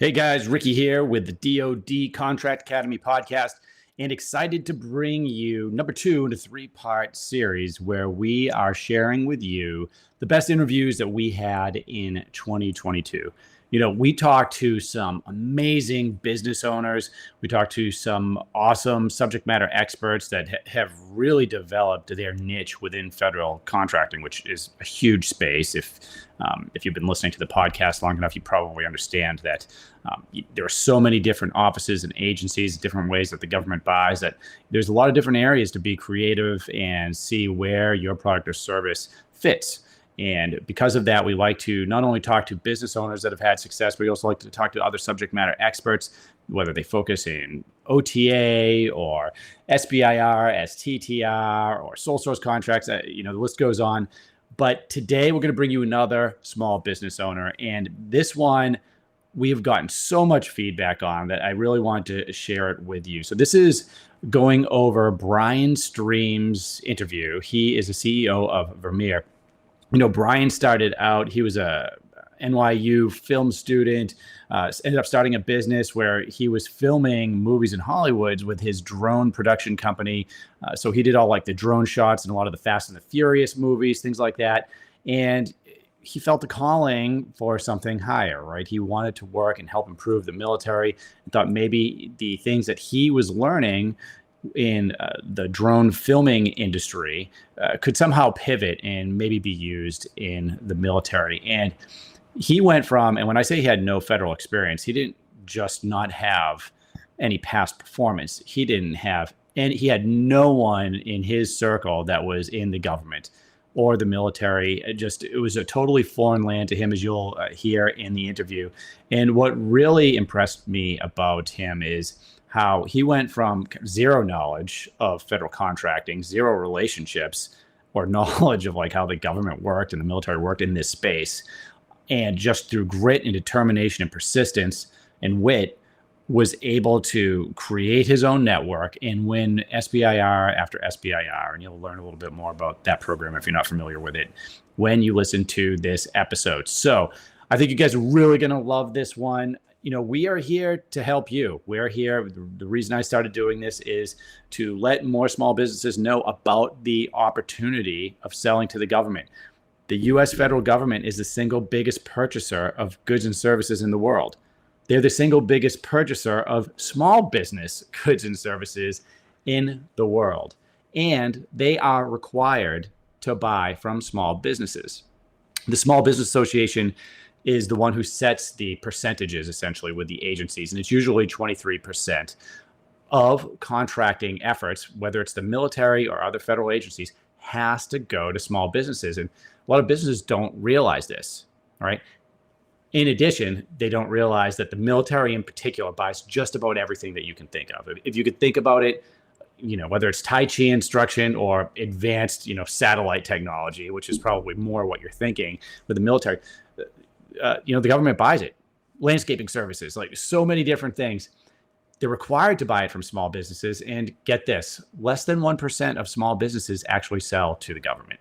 Hey guys, Ricky here with the DoD Contract Academy podcast, and excited to bring you number 2 in a 3-part series where we are sharing with you the best interviews that we had in 2022. We talked to some amazing business owners. We talked to some awesome subject matter experts that have really developed their niche within federal contracting, which is a huge space. If you've been listening to the podcast long enough, you probably understand that there are so many different offices and agencies, different ways that the government buys, that there's a lot of different areas to be creative and see where your product or service fits. And because of that, we like to not only talk to business owners that have had success, but we also like to talk to other subject matter experts, whether they focus in OTA or SBIR, STTR, or sole source contracts. The list goes on. But today we're going to bring you another small business owner. And this one we have gotten so much feedback on that I really want to share it with you. So this is going over Brian Streem's interview. He is the CEO of Vermeer. Brian started out, he was a NYU film student, ended up starting a business where he was filming movies in Hollywood with his drone production company. So he did all like the drone shots and a lot of the Fast and the Furious movies, things like that. And he felt a calling for something higher, right? He wanted to work and help improve the military and thought maybe the things that he was learning in the drone filming industry could somehow pivot and maybe be used in the military. And he went from, and when I say he had no federal experience, he didn't just not have any past performance. He didn't have, and he had no one in his circle that was in the government or the military. It was a totally foreign land to him, as you'll hear in the interview. And what really impressed me about him is how he went from zero knowledge of federal contracting, zero relationships or knowledge of like how the government worked and the military worked in this space, and just through grit and determination and persistence and wit was able to create his own network and win SBIR after SBIR. And you'll learn a little bit more about that program if you're not familiar with it when you listen to this episode. So I think you guys are really going to love this one. We are here to help you. We're here. The reason I started doing this is to let more small businesses know about the opportunity of selling to the government. The U.S. federal government is the single biggest purchaser of goods and services in the world. They're the single biggest purchaser of small business goods and services in the world. And they are required to buy from small businesses. The Small Business Association is the one who sets the percentages essentially with the agencies. And it's usually 23% of contracting efforts, whether it's the military or other federal agencies, has to go to small businesses. And a lot of businesses don't realize this, right? In addition, they don't realize that the military in particular buys just about everything that you can think of. If you could think about it, whether it's Tai Chi instruction or advanced, satellite technology, which is probably more what you're thinking with the military, the government buys it. Landscaping services, like so many different things. They're required to buy it from small businesses. And get this, less than 1% of small businesses actually sell to the government.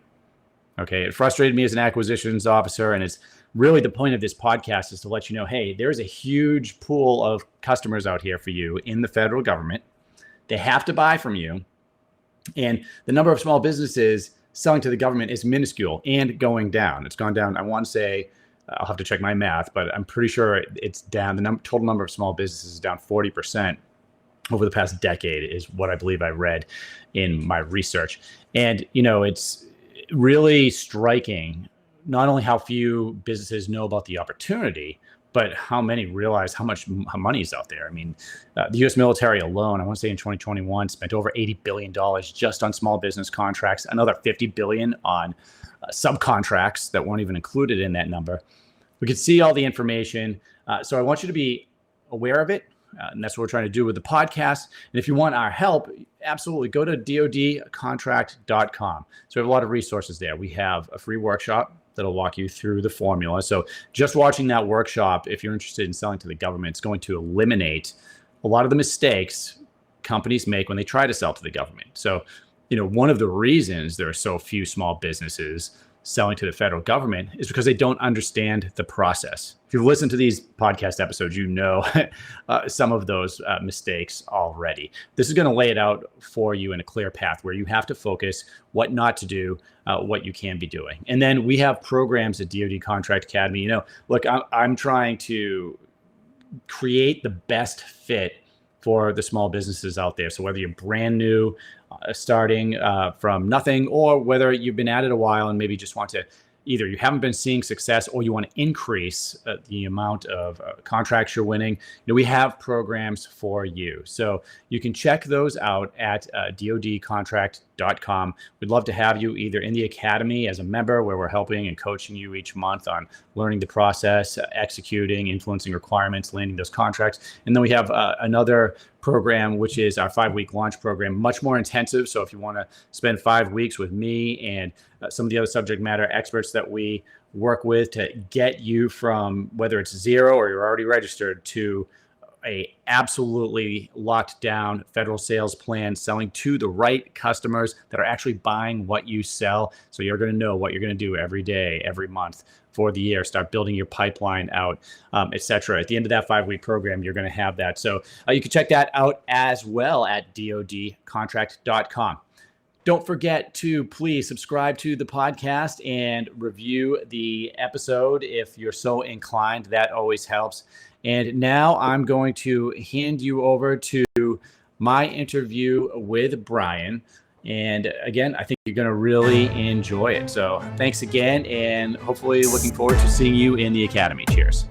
Okay, it frustrated me as an acquisitions officer, and it's really the point of this podcast is to let you know, hey, there's a huge pool of customers out here for you in the federal government. They have to buy from you. And the number of small businesses selling to the government is minuscule and going down. It's gone down, I want to say, I'll have to check my math, but I'm pretty sure it's down. The total number of small businesses is down 40% over the past decade is what I believe I read in my research. And, it's really striking not only how few businesses know about the opportunity, but how many realize how money is out there. I mean, the U.S. military alone, I want to say in 2021, spent over $80 billion just on small business contracts, another $50 billion on subcontracts that weren't even included in that number. We could see all the information. So I want you to be aware of it. And that's what we're trying to do with the podcast. And if you want our help, absolutely go to dodcontract.com. So we have a lot of resources there. We have a free workshop that'll walk you through the formula. So just watching that workshop, if you're interested in selling to the government, it's going to eliminate a lot of the mistakes companies make when they try to sell to the government. So, one of the reasons there are so few small businesses selling to the federal government is because they don't understand the process. If you've listened to these podcast episodes, you know some of those mistakes already. This is going to lay it out for you in a clear path where you have to focus, what not to do, what you can be doing. And then we have programs at DoD Contract Academy. Look, I'm trying to create the best fit for the small businesses out there. So whether you're brand new, starting from nothing, or whether you've been at it a while and maybe just want to, either you haven't been seeing success or you want to increase the amount of contracts you're winning, we have programs for you. So you can check those out at dodcontract.com. We'd love to have you either in the academy as a member, where we're helping and coaching you each month on learning the process, executing, influencing requirements, landing those contracts. And then we have another program, which is our 5-week launch program, much more intensive. So if you want to spend 5 weeks with me and some of the other subject matter experts that we work with to get you from whether it's zero or you're already registered to a absolutely locked down federal sales plan, selling to the right customers that are actually buying what you sell. So you're going to know what you're going to do every day, every month for the year, start building your pipeline out, et cetera. At the end of that 5-week program, you're going to have that. So you can check that out as well at dodcontract.com. Don't forget to please subscribe to the podcast and review the episode if you're so inclined. That always helps. And now I'm going to hand you over to my interview with Brian. And again, I think you're going to really enjoy it. So thanks again, and hopefully looking forward to seeing you in the academy. Cheers.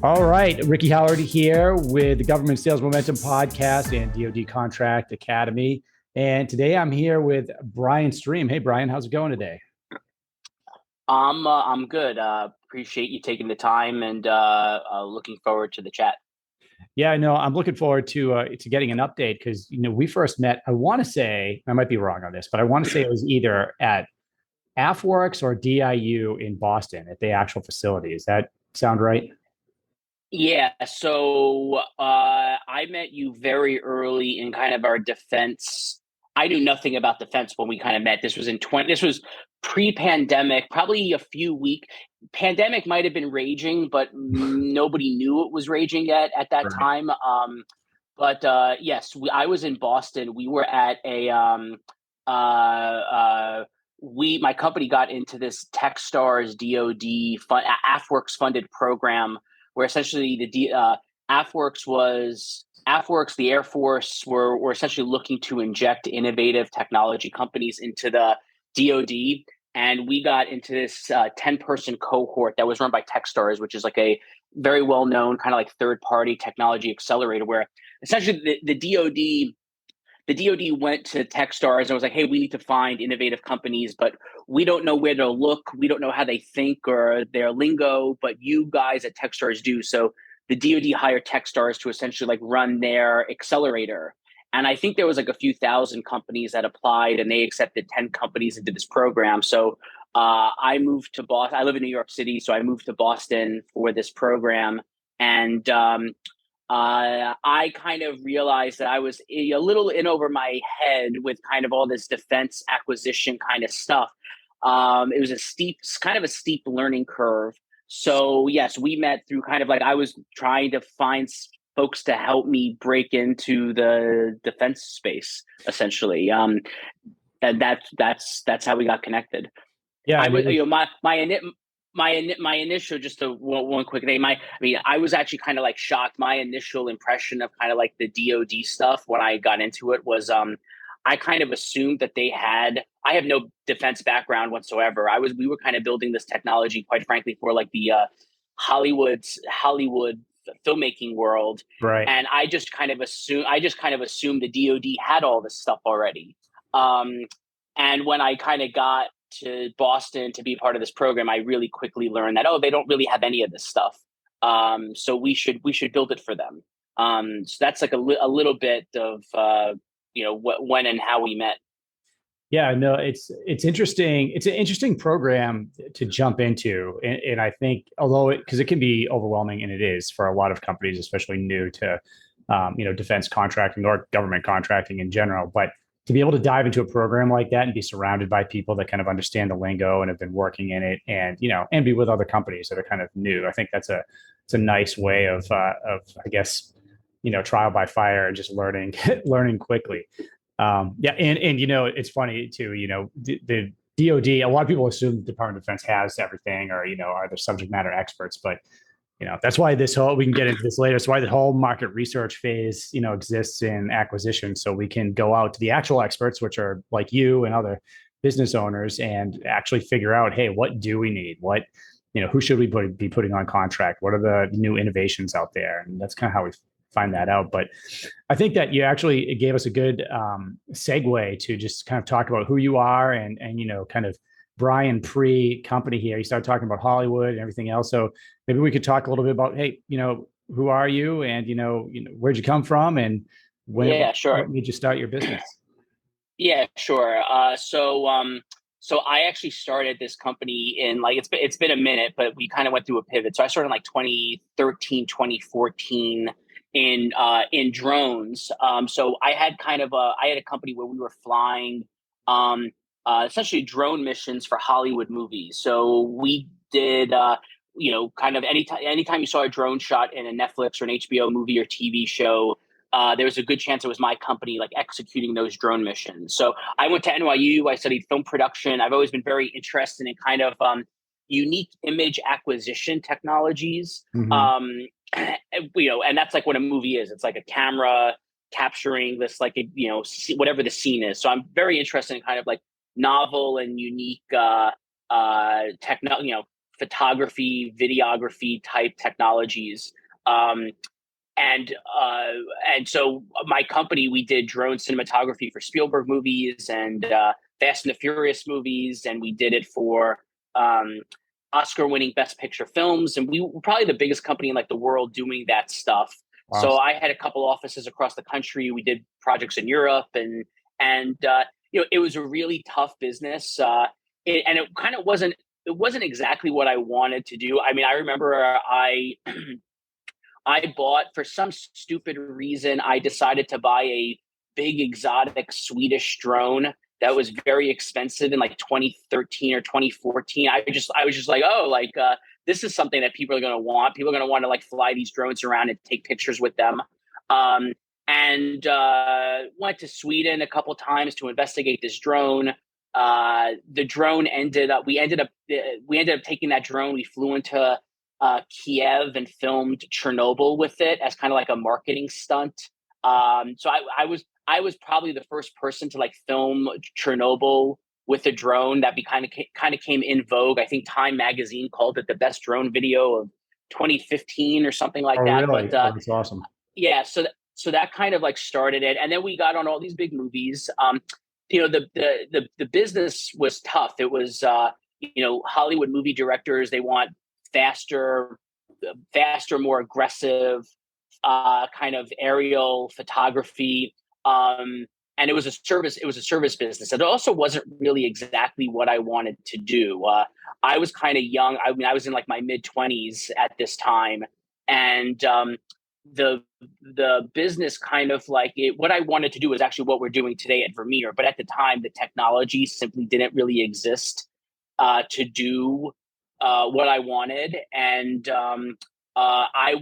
All right, Ricky Howard here with the Government Sales Momentum Podcast and DoD Contract Academy. And today I'm here with Brian Streem. Hey, Brian, how's it going today? I'm good. Appreciate you taking the time, and looking forward to the chat. Yeah, no, I'm looking forward to getting an update because we first met. I want to say, I might be wrong on this, but I want to say it was either at AFWorks or DIU in Boston at the actual facility. Does that sound right? Yeah. So I met you very early in kind of our defense. I knew nothing about defense when we kind of met. This was This was pre-pandemic, probably a few weeks. Pandemic might have been raging, but nobody knew it was raging yet at that time. But yes, I was in Boston. We were at my company got into this TechStars DoD AFWorks funded program where essentially the AFWorks, the Air Force were essentially looking to inject innovative technology companies into the DoD. And we got into this 10-person cohort that was run by TechStars, which is like a very well-known kind of like third-party technology accelerator, where essentially the DoD went to TechStars and was like, hey, we need to find innovative companies, but we don't know where to look. We don't know how they think or their lingo, but you guys at TechStars do. So the DoD hired TechStars to essentially like run their accelerator. And I think there was like a few thousand companies that applied, and they accepted 10 companies into this program. So I moved to Boston. I live in New York City, so I moved to Boston for this program. And I kind of realized that I was a little in over my head with kind of all this defense acquisition kind of stuff. It was kind of a steep learning curve. So yes, we met through kind of like I was trying to find folks to help me break into the defense space, essentially. And that's how we got connected. Yeah, my initial, just one quick thing. I was actually kind of like shocked. My initial impression of kind of like the DoD stuff when I got into it was I kind of assumed that I have no defense background whatsoever. We were kind of building this technology, quite frankly, for like the Hollywood filmmaking world. Right. And I just kind of assumed the DoD had all this stuff already. And when I kind of got to Boston to be part of this program, I really quickly learned that, they don't really have any of this stuff. So we should build it for them. So that's like a little bit of, when and how we met. Yeah, no, it's interesting. It's an interesting program to jump into. And I think, because it can be overwhelming, and it is for a lot of companies, especially new to, defense contracting or government contracting in general. But to be able to dive into a program like that and be surrounded by people that kind of understand the lingo and have been working in it, and and be with other companies that are kind of new. I think it's a nice way of I guess trial by fire and just learning learning quickly. Yeah, and it's funny too. The DoD. A lot of people assume the Department of Defense has everything, or are the subject matter experts, but that's why we can get into this later. It's why the whole market research phase, exists in acquisition. So we can go out to the actual experts, which are like you and other business owners, and actually figure out, hey, what do we need? What, who should we be putting on contract? What are the new innovations out there? And that's kind of how we find that out. But I think that you actually gave us a good segue to just kind of talk about who you are and kind of Brian pre-company here. You started talking about Hollywood and everything else. So maybe we could talk a little bit about, hey, who are you, and where'd you come from, and Yeah, sure. what made you start your business? Yeah, sure. So I actually started this company in it's been a minute, but we kind of went through a pivot. So I started in like 2013, 2014 in drones. So I had a company where we were flying essentially drone missions for Hollywood movies. So we did kind of anytime you saw a drone shot in a Netflix or an HBO movie or TV show, there was a good chance it was my company like executing those drone missions. So I went to NYU. I studied film production. I've always been very interested in kind of unique image acquisition technologies. Mm-hmm. And that's like what a movie is. It's like a camera capturing this, like whatever the scene is. So I'm very interested in kind of like novel and unique photography, videography type technologies. And so my company, we did drone cinematography for Spielberg movies and Fast and the Furious movies, and we did it for Oscar-winning Best Picture films, and we were probably the biggest company in like the world doing that stuff. Wow. So I had a couple offices across the country. We did projects in Europe, and it was a really tough business, and it kind of wasn't. It wasn't exactly what I wanted to do. I mean, I remember I bought, for some stupid reason, I decided to buy a big exotic Swedish drone that was very expensive in like 2013 or 2014. I was just like, this is something that people are going to want. People are going to want to like fly these drones around and take pictures with them. And went to Sweden a couple times to investigate this drone. The drone we ended up taking that drone. We flew into Kiev and filmed Chernobyl with it as kind of like a marketing stunt. So I was probably the first person to like film Chernobyl with a drone. That kind of came in vogue. I think Time magazine called it the best drone video of 2015 or something like that. Really? But That's awesome. yeah, so that kind of like started it, and then we got on all these big movies. The business was tough. It was Hollywood movie directors, they want faster, more aggressive kind of aerial photography. And it was a service business. It also wasn't really exactly what I wanted to do. I was kind of young. I mean, I was in like my mid-20s at this time, and the business kind of like what I wanted to do was actually what we're doing today at Vermeer. But at the time, the technology simply didn't really exist to do what I wanted, and I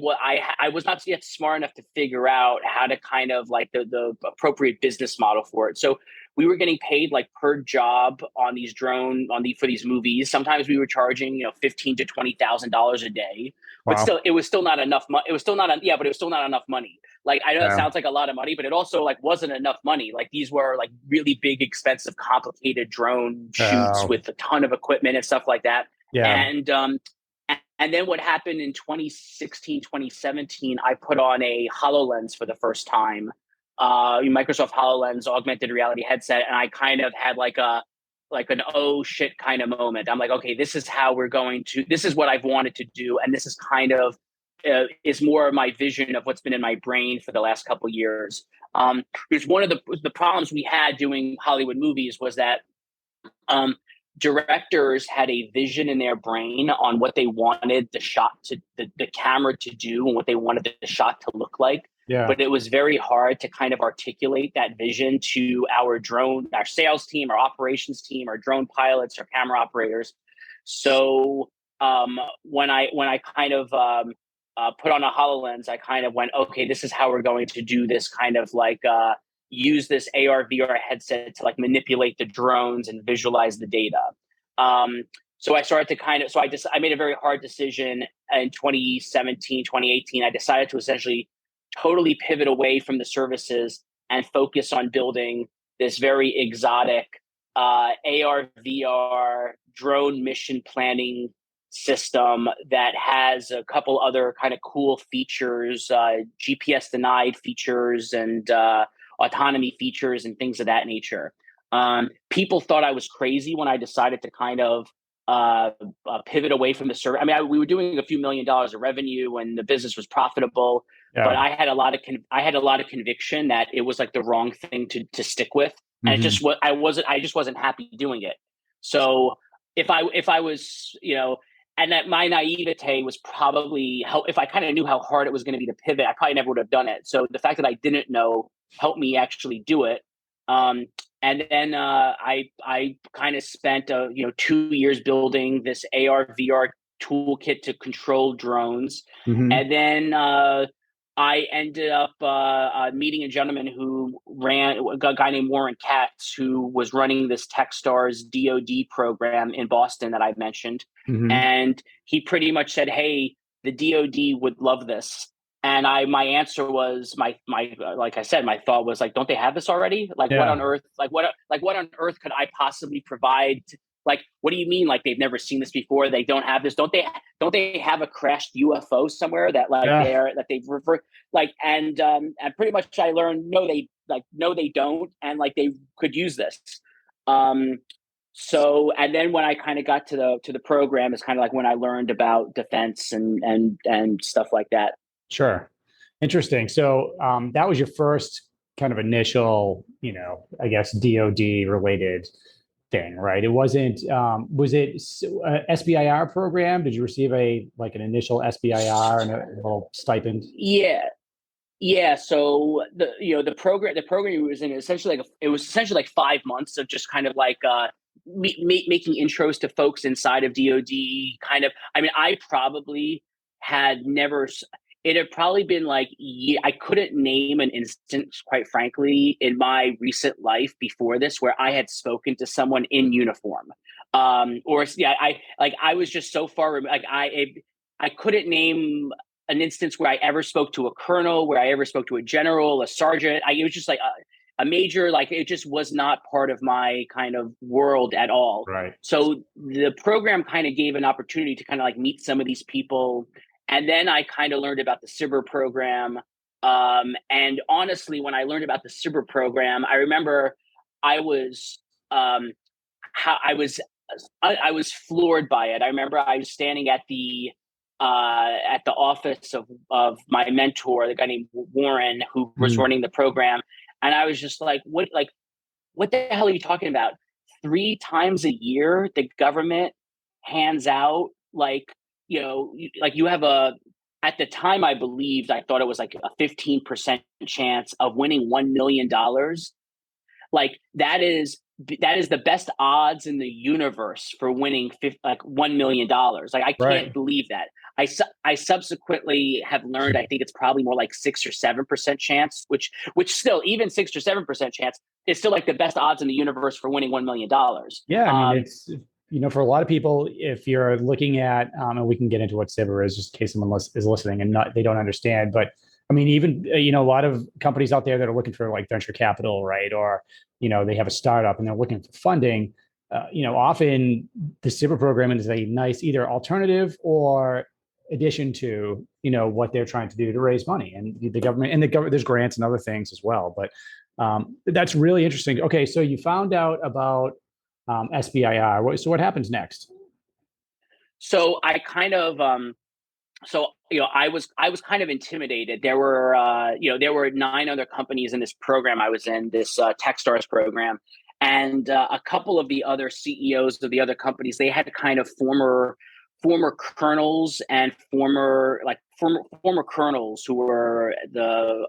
was not yet smart enough to figure out how to kind of like the appropriate business model for it. So we were getting paid like per job on these for these movies. Sometimes we were charging $15,000 to $20,000 a day, but Wow. still it was still not enough money. It was still not but it was still not enough money. Like I know it sounds like a lot of money, but it also like wasn't enough money. Like these were like really big, expensive, complicated drone shoots with a ton of equipment and stuff like that. Yeah. And then what happened in 2016, 2017, I put on a HoloLens for the first time, Microsoft HoloLens augmented reality headset. And I kind of had like an oh shit kind of moment. I'm like, okay, this is what I've wanted to do. And this is kind of is more of my vision of what's been in my brain for the last couple of years. Because one of the problems we had doing Hollywood movies was that directors had a vision in their brain on what they wanted the camera to do and what they wanted the shot to look like. Yeah. but it was very hard to kind of articulate that vision to our sales team, our operations team, our drone pilots, our camera operators. So when I kind of put on a HoloLens, I kind of went, okay, this is how we're going to do this kind of like use this AR VR headset to like manipulate the drones and visualize the data. So I started to I made a very hard decision in 2017, 2018. I decided to essentially totally pivot away from the services and focus on building this very exotic AR VR drone mission planning system that has a couple other kind of cool features, GPS denied features and autonomy features and things of that nature. People thought I was crazy when I decided to kind of pivot away from the service. I mean, we were doing a few $1 million of revenue and the business was profitable, but I had a lot of conviction that it was like the wrong thing to stick with, and it just I just wasn't happy doing it. So if I was, and that my naivete was probably if I kind of knew how hard it was going to be to pivot, I probably never would have done it. So the fact that I didn't know helped me actually do it. And then I kind of spent 2 years building this AR VR toolkit to control drones, and then I ended up meeting a gentleman who a guy named Warren Katz, who was running this TechStars DoD program in Boston that I mentioned, and he pretty much said, "Hey, the DoD would love this." And my answer was like I said, my thought was like, don't they have this already? Like what on earth? Like what on earth could I possibly provide? Like, what do you mean? Like they've never seen this before? They don't have this? Don't they have a crashed UFO somewhere that they've referred like? And pretty much I learned no, they don't, and like they could use this. So, and then when I kind of got to the program, is kind of like when I learned about defense and stuff like that. Sure. Interesting. So that was your first kind of initial, I guess, DoD related thing, right? It wasn't, was it SBIR program? Did you receive an initial SBIR and a little stipend? Yeah. So the program was in essentially it was essentially like 5 months of just kind of like making intros to folks inside of DoD. Kind of, I mean, I probably had never. It had probably been like I couldn't name an instance, quite frankly, in my recent life before this where I had spoken to someone in uniform. I was just so far like I couldn't name an instance where I ever spoke to a colonel, where I ever spoke to a general, a sergeant. It was just like a major, like it just was not part of my kind of world at all. Right. So the program kind of gave an opportunity to kind of like meet some of these people. And then I kind of learned about the SBIR program. And honestly, when I learned about the SBIR program, I remember I was floored by it. I remember I was standing at the office of my mentor, the guy named Warren, who was running the program, and I was just like, what the hell are you talking about? 3 times a year, the government hands out you have at the time I thought it was like a 15% chance of winning $1 million. Like that is the best odds in the universe for winning $1 million. Like I can't believe that. I subsequently have learned, I think it's probably more like 6 or 7% chance, which still, even 6 or 7% chance is still like the best odds in the universe for winning $1 million. Yeah. I mean, it's, for a lot of people, if you're looking at, and we can get into what SBIR is just in case someone is listening and they don't understand, but I mean, even, a lot of companies out there that are looking for like venture capital, right? Or, they have a startup and they're looking for funding, often the SBIR program is a nice either alternative or addition to, what they're trying to do to raise money, and the government there's grants and other things as well. But that's really interesting. Okay. So you found out about SBIR. So what happens next? So I kind of, I was kind of intimidated. There were 9 other companies in this program I was in, this TechStars program, and a couple of the other CEOs of the other companies, they had kind of former colonels and former colonels who were the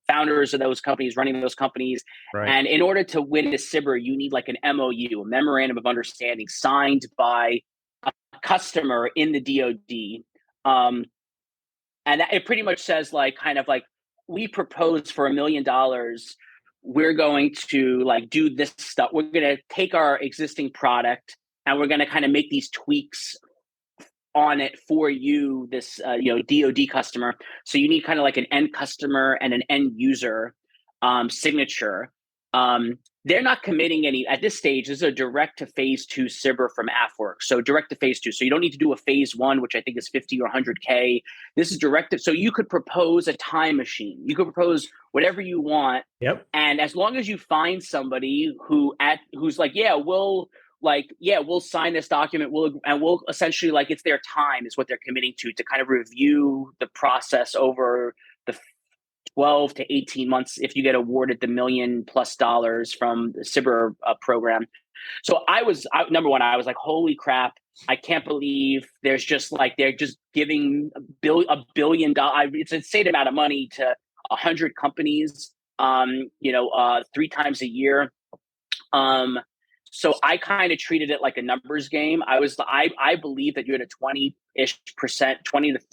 founders of those companies, running those companies. Right. And in order to win a SBIR, you need like an MOU, a memorandum of understanding, signed by a customer in the DoD. And it pretty much says like, kind of like, we propose for $1 million. We're going to like do this stuff. We're going to take our existing product and we're going to kind of make these tweaks on it for you, this DoD customer. So you need kind of like an end customer and an end user signature. They're not committing any at this stage. This is a direct to phase 2 SBIR from AFWorks. So direct to phase 2. So you don't need to do a phase 1, which I think is 50 or 100K. This is direct. So you could propose a time machine. You could propose whatever you want. Yep. And as long as you find somebody who's like, we'll sign this document. We'll essentially, like, it's their time is what they're committing to kind of review the process over the 12 to 18 months if you get awarded the $1 million+ from the SBIR program. So number one, I was like, holy crap, I can't believe there's just like, they're just giving $1 billion. It's an insane amount of money to 100 companies, 3 times a year. So I kind of treated it like a numbers game. I believe that you had a 20 to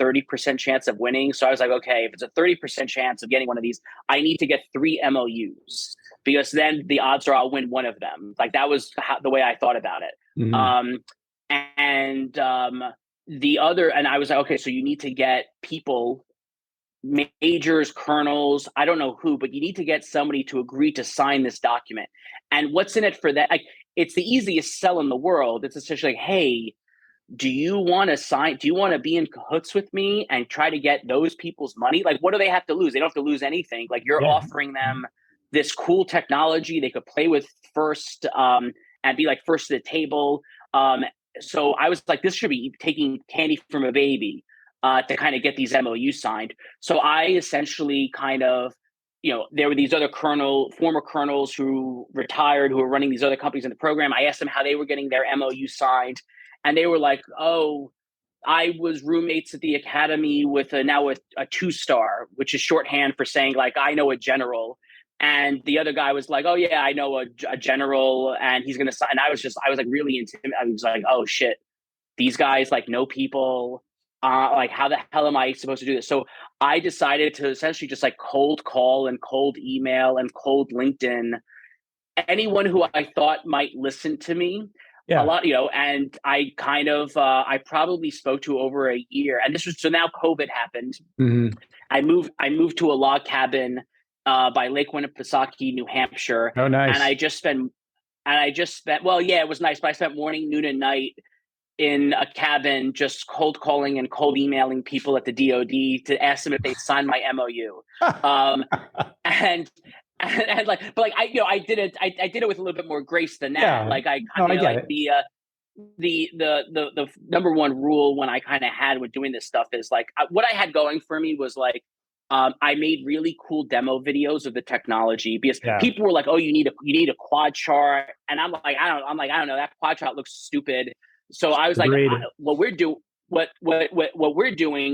30% chance of winning. So I was like, okay, if it's a 30% chance of getting one of these, I need to get 3 MOUs because then the odds are I'll win one of them. Like that was the way I thought about it. Mm-hmm. And I was like, okay, so you need to get people, majors, colonels, I don't know who, but you need to get somebody to agree to sign this document. And what's in it for that? Like, it's the easiest sell in the world. It's essentially like, hey, do you want to sign? Do you want to be in cahoots with me and try to get those people's money? Like, what do they have to lose? They don't have to lose anything. Like, you're offering them this cool technology they could play with first, and be like first to the table. So I was like, this should be taking candy from a baby to kind of get these MOUs signed. So I essentially kind of, there were these other former colonels who retired, who were running these other companies in the program. I asked them how they were getting their MOU signed. And they were like, oh, I was roommates at the academy with a 2-star, which is shorthand for saying like, I know a general. And the other guy was like, oh yeah, I know a general and he's going to sign. And I was like really intimidated. I was like, oh shit, these guys like know people. Like, how the hell am I supposed to do this? So I decided to essentially just like cold call and cold email and cold LinkedIn anyone who I thought might listen to me. A lot, and I kind of, I probably spoke to over a year. And so now COVID happened. Mm-hmm. I moved to a log cabin by Lake Winnipesaukee, New Hampshire. Oh, nice. And I just spent, well, yeah, it was nice, but I spent morning, noon, and night in a cabin, just cold calling and cold emailing people at the DoD to ask them if they'd sign my MOU. And like, but like I did it with a little bit more grace than that. Yeah. Like I get it. The number one rule when I kind of had with doing this stuff is like what I had going for me was like I made really cool demo videos of the technology because people were like, oh, you need a quad chart, and I'm like, I don't know, that quad chart looks stupid. So I was like, what we're doing,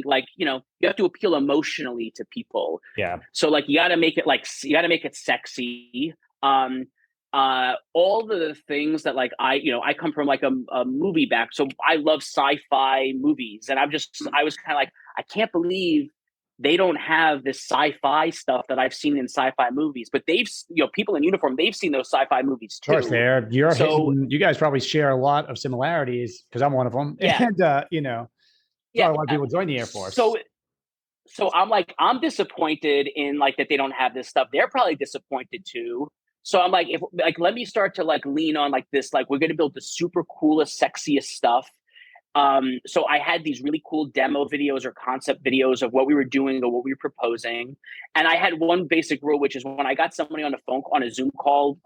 like, you have to appeal emotionally to people. Yeah. So like, you got to make it sexy. All the things that like, I come from like a movie back. So I love sci-fi movies. And I was kind of like, I can't believe they don't have this sci-fi stuff that I've seen in sci-fi movies, but they've, people in uniform, they've seen those sci-fi movies too. Of course, you guys probably share a lot of similarities because I'm one of them. Yeah. And, a lot of people join the Air Force. So I'm like, I'm disappointed in like that they don't have this stuff. They're probably disappointed too. So I'm like, let me start to like lean on like this, like we're going to build the super coolest, sexiest stuff. So I had these really cool demo videos or concept videos of what we were doing or what we were proposing. And I had one basic rule, which is when I got somebody on a Zoom call,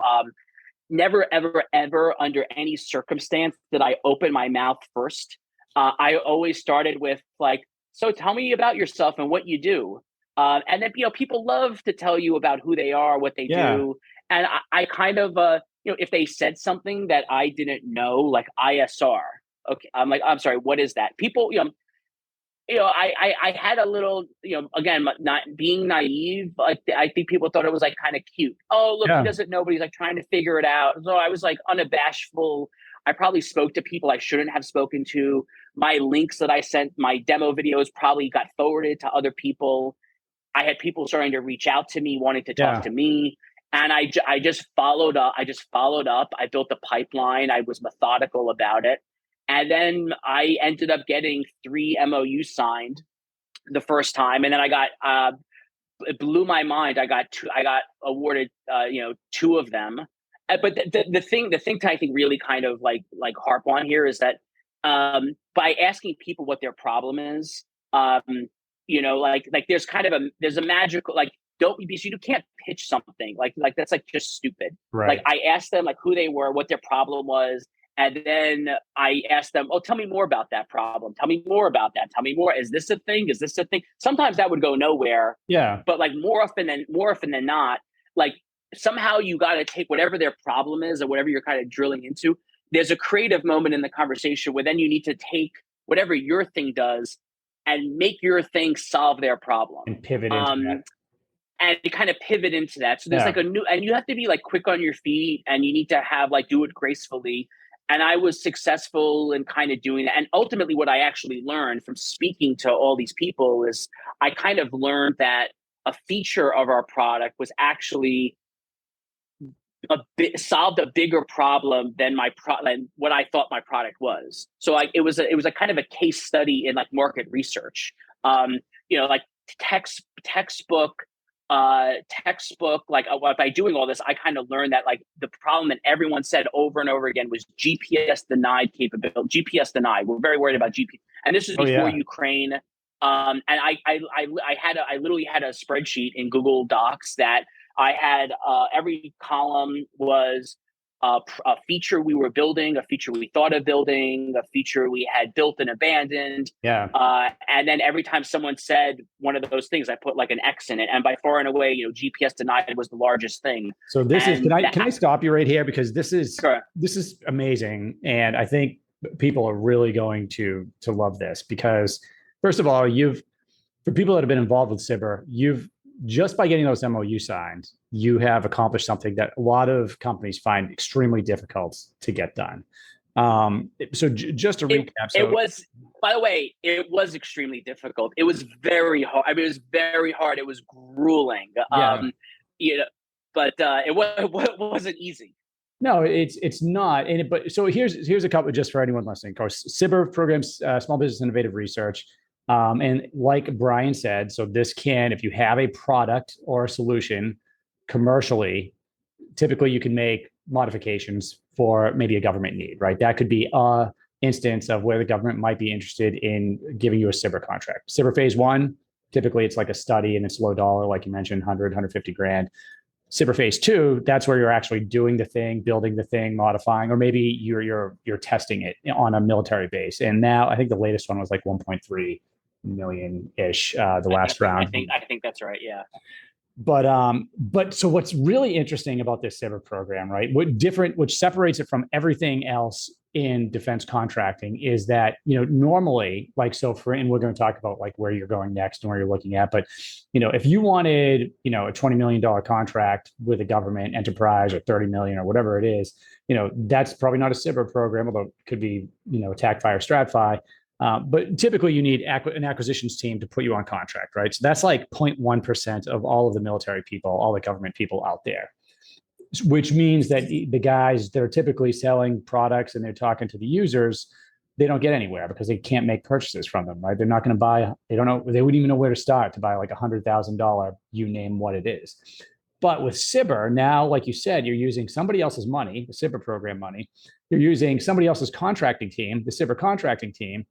never, ever, ever under any circumstance did I open my mouth first. I always started with like, so tell me about yourself and what you do. And then, people love to tell you about who they are, what they do. And I kind of, if they said something that I didn't know, like ISR, okay, I'm like, I'm sorry, what is that? People, I had a little, again, not being naive. Like I think people thought it was like kind of cute. Oh, look, he Yeah. doesn't know, but he's like trying to figure it out. So I was like unabashful. I probably spoke to people I shouldn't have spoken to. My links that I sent, my demo videos probably got forwarded to other people. I had people starting to reach out to me, wanting to talk Yeah. to me. And I just followed up. I built a pipeline. I was methodical about it. And then I ended up getting 3 MOUs signed the first time. And then I got, it blew my mind. I got awarded, 2 of them. But the thing to I think really kind of like harp on here is that by asking people what their problem is, like there's kind of there's a magical, like, don't be, so you can't pitch something like that's like just stupid. Right. Like I asked them like who they were, what their problem was, and then I asked them, oh, tell me more about that problem. Tell me more about that. Tell me more. Is this a thing? Is this a thing? Sometimes that would go nowhere. Yeah. But like more often than not, like somehow you got to take whatever their problem is or whatever you're kind of drilling into. There's a creative moment in the conversation where then you need to take whatever your thing does and make your thing solve their problem. And pivot into that. And you kind of pivot into that. So there's like a new, and you have to be like quick on your feet, and you need to have like do it gracefully. And I was successful in kind of doing that. And ultimately what I actually learned from speaking to all these people is I kind of learned that a feature of our product was actually solved a bigger problem than than what I thought my product was. So like it was a kind of a case study in like market research. Like textbook, like by doing all this, I kind of learned that like the problem that everyone said over and over again was GPS denied capability. GPS denied. We're very worried about GPS, and this is before Ukraine. And I literally had a spreadsheet in Google Docs that I had every column was a feature we were building, a feature we thought of building, a feature we had built and abandoned. Yeah. And then every time someone said one of those things, I put like an X in it. And by far and away, GPS denied was the largest thing. So this is, can I stop you right here? Because this is amazing. And I think people are really going to love this because first of all, for people that have been involved with SBIR, just by getting those MOU signed, you have accomplished something that a lot of companies find extremely difficult to get done. So just to recap, it was, by the way, it was extremely difficult. It was very hard. I mean, it was very hard. It was grueling. But it wasn't easy. No, it's not. But so here's a couple just for anyone listening. Of course, SBIR programs, Small Business Innovative Research. And like Brian said, so this can, if you have a product or a solution commercially, typically you can make modifications for maybe a government need, right? That could be a instance of where the government might be interested in giving you a SBIR contract. SBIR phase 1, typically it's like a study and it's low dollar, like you mentioned, 100, 150 grand. SBIR phase 2, that's where you're actually doing the thing, building the thing, modifying, or maybe you're testing it on a military base. And now I think the latest one was like 1.3 million-ish, the last round. I think that's right. Yeah. But so what's really interesting about this SBIR program, right? Which separates it from everything else in defense contracting is that, normally, like, and we're going to talk about like where you're going next and where you're looking at, but, if you wanted, a $20 million contract with a government enterprise or 30 million or whatever it is, that's probably not a SBIR program, although it could be, TAC, Fire, StratFi. But typically you need an acquisitions team to put you on contract, right? So that's like 0.1% of all of the military people, all the government people out there, which means that the guys that are typically selling products and they're talking to the users, they don't get anywhere because they can't make purchases from them, right? They're not going to buy, they wouldn't even know where to start to buy like $100,000, you name what it is. But with SBIR, now, like you said, you're using somebody else's money, the SBIR program money. You're using somebody else's contracting team, the SBIR contracting team.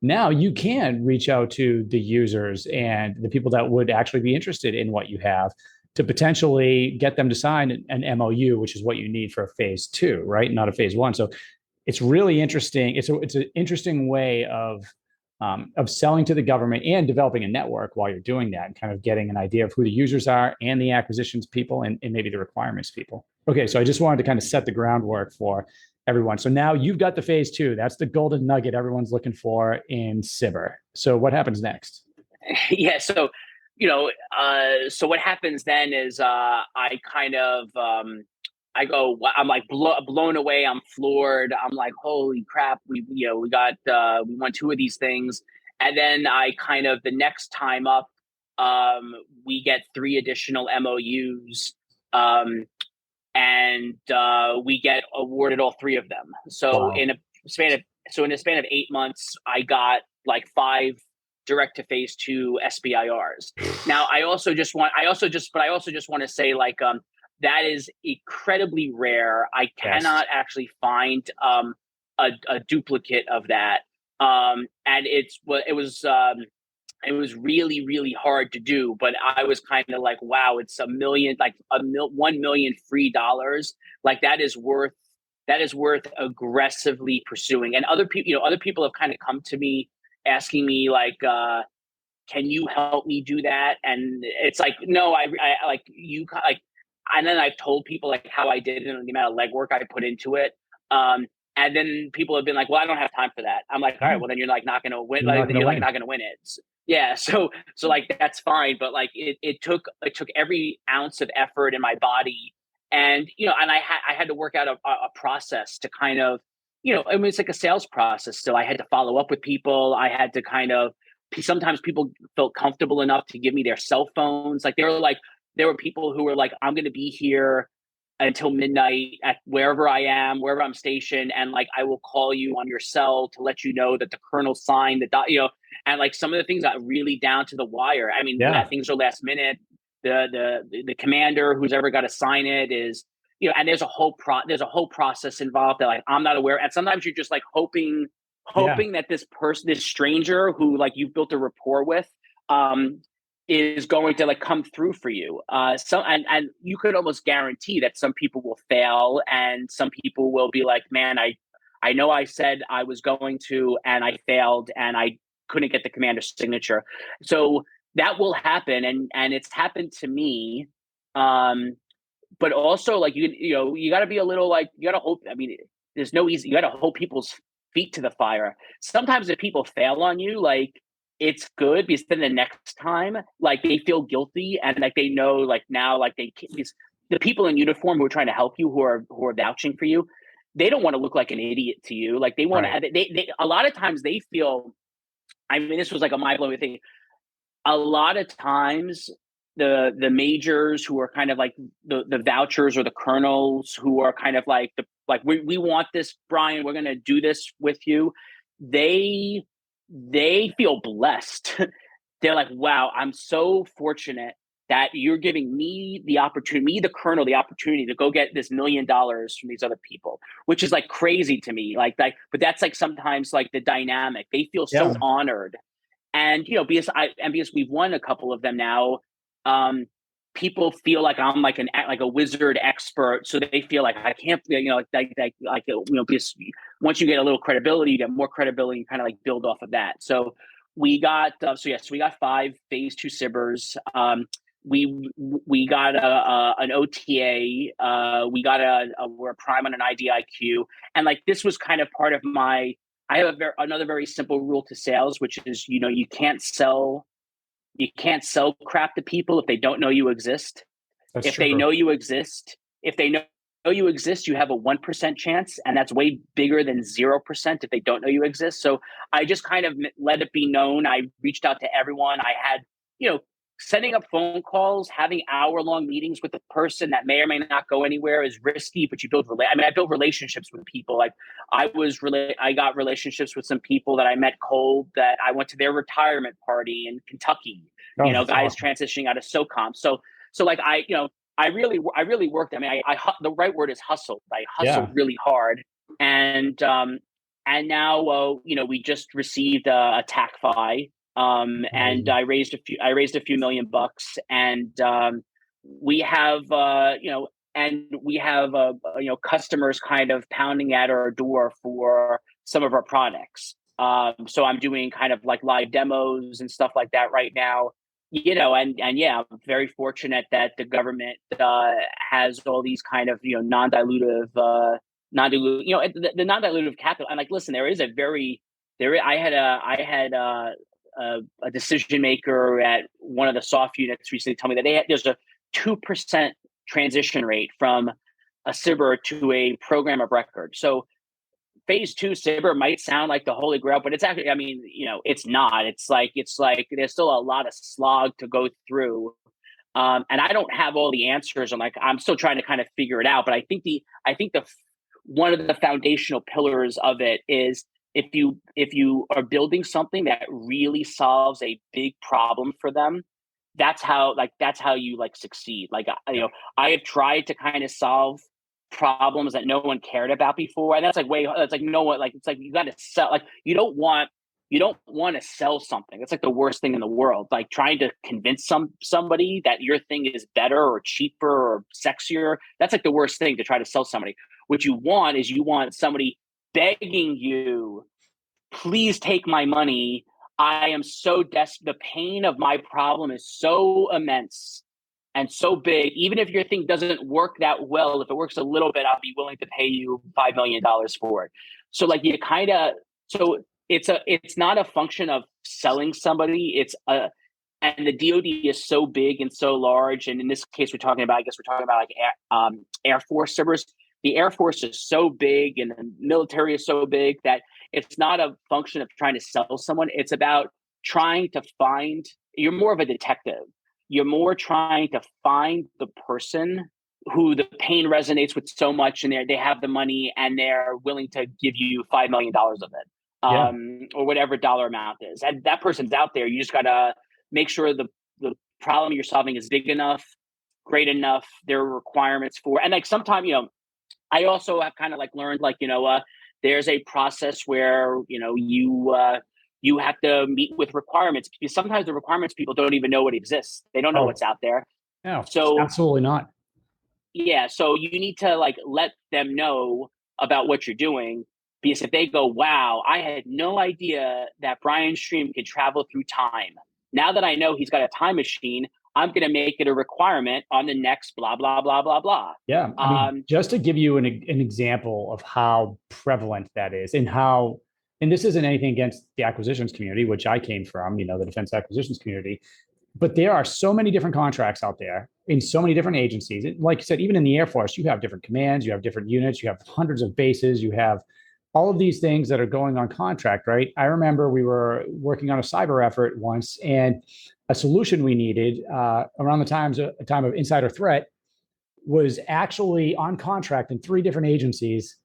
Now you can reach out to the users and the people that would actually be interested in what you have to potentially get them to sign an MOU, which is what you need for a phase 2, right? Not a phase 1. So it's really interesting. It's an interesting way of selling to the government and developing a network while you're doing that and kind of getting an idea of who the users are and the acquisitions people and maybe the requirements people. Okay, so I just wanted to kind of set the groundwork for everyone. So now you've got the phase two. That's the golden nugget everyone's looking for in SBIR. So what happens next? Yeah. So, so what happens then is I kind of, I'm like blown away. I'm floored. I'm like, holy crap. We won two of these things. And then I kind of, the next time up, we get three additional MOUs. And we get awarded all three of them. So Wow. in a span of 8 months, I got like five direct to phase two SBIRs. Now, I also just want to say, like, that is incredibly rare. I Yes. cannot actually find a duplicate of that. And it was really, really hard to do, but I was kind of like, wow, it's $1 million, like 1 million free dollars. Like that is worth aggressively pursuing. And other people have kind of come to me asking me like, can you help me do that? And it's like, no, I like you like, and then I've told people like how I did it and the amount of legwork I put into it. And then people have been like, well, I don't have time for that. I'm like, all right, well then you're like not going to win. You're not Like going to you're like win. not going to win it. Yeah. So like, that's fine. But like, it took every ounce of effort in my body. And, and I had to work out a process to kind of, I mean, it's like a sales process. So I had to follow up with people. I had to kind of, sometimes people felt comfortable enough to give me their cell phones. Like there were people who were like, I'm going to be here until midnight at wherever I am, wherever I'm stationed, and like I will call you on your cell to let you know that the colonel signed and like some of the things got really down to the wire. I mean, Yeah. things are last minute. The commander who's ever got to sign it is, and there's a whole process involved that like I'm not aware. And sometimes you're just like hoping Yeah. that this stranger who like you've built a rapport with, is going to like come through for you. And you could almost guarantee that some people will fail and some people will be like, man, I know I said I was going to, and I failed and I couldn't get the commander's signature. So that will happen. And it's happened to me. But also like, you gotta be a little like, you gotta hope, I mean, there's no easy, you gotta hold people's feet to the fire. Sometimes if people fail on you, like, it's good because then the next time, like they feel guilty and like they know, like now, like the people in uniform who are trying to help you, who are vouching for you, they don't want to look like an idiot to you. Like they want Right. to, they a lot of times they feel. I mean, this was like a mind blowing thing. A lot of times, the majors who are kind of like the vouchers or the colonels who are kind of like we want this, Brian, we're going to do this with you. They feel blessed. They're like, wow, I'm so fortunate that you're giving me the opportunity, me, the colonel, the opportunity to go get this $1 million from these other people, which is like crazy to me. But that's like sometimes like the dynamic. They feel so Yeah. honored. And because we've won a couple of them now, people feel like I'm like a wizard expert, so they feel like I can't, because once you get a little credibility, you get more credibility, you kind of like build off of that. So we got we got five phase two SBIRs. We got an OTA. We got we're a prime on an IDIQ, and like this was kind of part of my. I have another very simple rule to sales, which is, you can't sell crap to people if they don't know you exist. That's If they true. know you exist, you have a 1% chance, and that's way bigger than 0% if they don't know you exist. So I just kind of let it be known. I reached out to everyone. I had, setting up phone calls, having hour-long meetings with a person that may or may not go anywhere is risky, but you build. I built relationships with people. Like I got relationships with some people that I met cold that I went to their retirement party in Kentucky. Oh, that's Guys awesome. transitioning out of SOCOM. So like I really worked. I mean, the right word is hustled. I hustled Yeah. really hard, and now we just received a TAC-FI, and Amazing. I raised a few $1 million, and we have customers kind of pounding at our door for some of our products. So I'm doing kind of like live demos and stuff like that right now. And yeah, I'm very fortunate that the government has all these kind of non-dilutive non-dilutive, the non-dilutive capital. And like, listen, there is a very there. I had a decision maker at one of the soft units recently tell me that there's a 2% transition rate from a SBIR to a program of record. So phase two SBIR might sound like the holy grail, but it's actually, I mean, it's not. It's like there's still a lot of slog to go through. And I don't have all the answers. I'm still trying to kind of figure it out. But I think the one of the foundational pillars of it is if you are building something that really solves a big problem for them, that's how you like succeed. I have tried to kind of solve problems that no one cared about before, and that's like no one, like, it's like you got to sell, like you don't want to sell something. That's like the worst thing in the world, like trying to convince somebody that your thing is better or cheaper or sexier. That's like the worst thing, to try to sell somebody. What you want is somebody begging you, please take my money. I am so desperate. The pain of my problem is so immense and so big. Even if your thing doesn't work that well, if it works a little bit, I'll be willing to pay you $5 million for it. So like you kind of, so it's not a function of selling somebody. And the DoD is so big and so large. And in this case, we're talking about like Air Force servers. The Air Force is so big and the military is so big that it's not a function of trying to sell someone. It's about trying to find, you're more of a detective. You're more trying to find the person who the pain resonates with so much, and they have the money and they're willing to give you $5 million of it, or whatever dollar amount is. And that person's out there. You just got to make sure the problem you're solving is big enough, great enough. There are requirements for, and like sometimes, I also have kind of like learned, like, there's a process where, you have to meet with requirements, because sometimes the requirements people don't even know what exists. They don't know what's out there. No, so absolutely not. Yeah. So you need to like let them know about what you're doing, because if they go, wow, I had no idea that Brian Streem could travel through time. Now that I know he's got a time machine, I'm going to make it a requirement on the next blah, blah, blah, blah, blah. Yeah. I mean, just to give you an example of how prevalent that is, and this isn't anything against the acquisitions community, which I came from, the defense acquisitions community, but there are so many different contracts out there in so many different agencies. Like you said, even in the Air Force, you have different commands, you have different units, you have hundreds of bases, you have all of these things that are going on contract, right? I remember we were working on a cyber effort once, and a solution we needed around the time of insider threat was actually on contract in 3 different agencies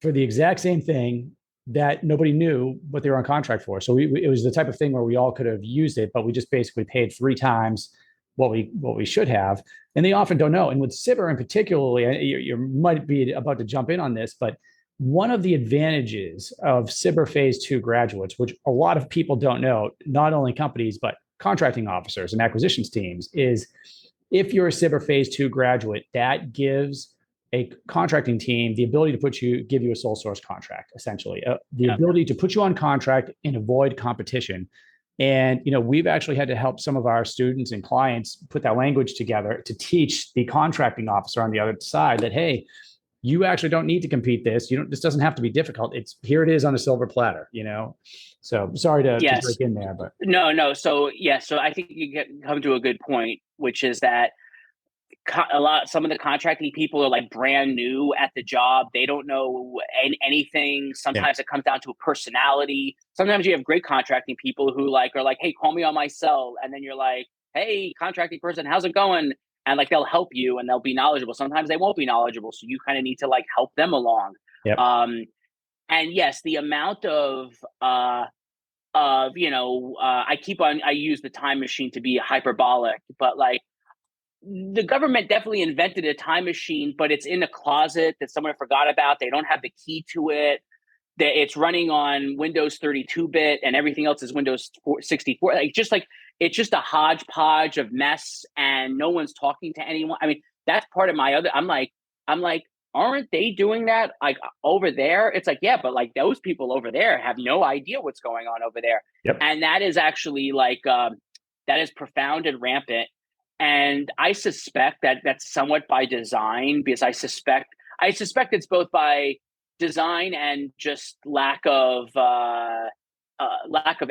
for the exact same thing that nobody knew what they were on contract for. So it was the type of thing where we all could have used it, but we just basically paid 3 times what we should have. And they often don't know. And with SBIR in particularly, you might be about to jump in on this, but one of the advantages of SBIR Phase 2 graduates, which a lot of people don't know, not only companies, but contracting officers and acquisitions teams, is if you're a SBIR Phase 2 graduate, that gives a contracting team the ability to give you a sole source contract, essentially, the ability to put you on contract and avoid competition. And we've actually had to help some of our students and clients put that language together to teach the contracting officer on the other side that, hey, you actually don't need to compete this. This doesn't have to be difficult. Here it is on a silver platter, So sorry to break in there, but no. So I think you come to a good point, which is that some of the contracting people are like brand new at the job. They don't know anything. Sometimes it comes down to a personality. Sometimes you have great contracting people who are like, hey, call me on my cell. And then you're like, hey, contracting person, how's it going? And like, they'll help you and they'll be knowledgeable. Sometimes they won't be knowledgeable. So you kind of need to like help them along. Yep. And yes, the amount of I use the time machine to be hyperbolic, but like, the government definitely invented a time machine, but it's in a closet that someone forgot about. They don't have the key to it. It's running on Windows 32-bit and everything else is Windows 64. It's just a hodgepodge of mess, and no one's talking to anyone. I mean, that's part of my other. I'm like, aren't they doing that like over there? It's like, yeah, but like those people over there have no idea what's going on over there. Yep. And that is actually like that is profound and rampant. And I suspect that that's somewhat by design, because I suspect it's both by design and just lack of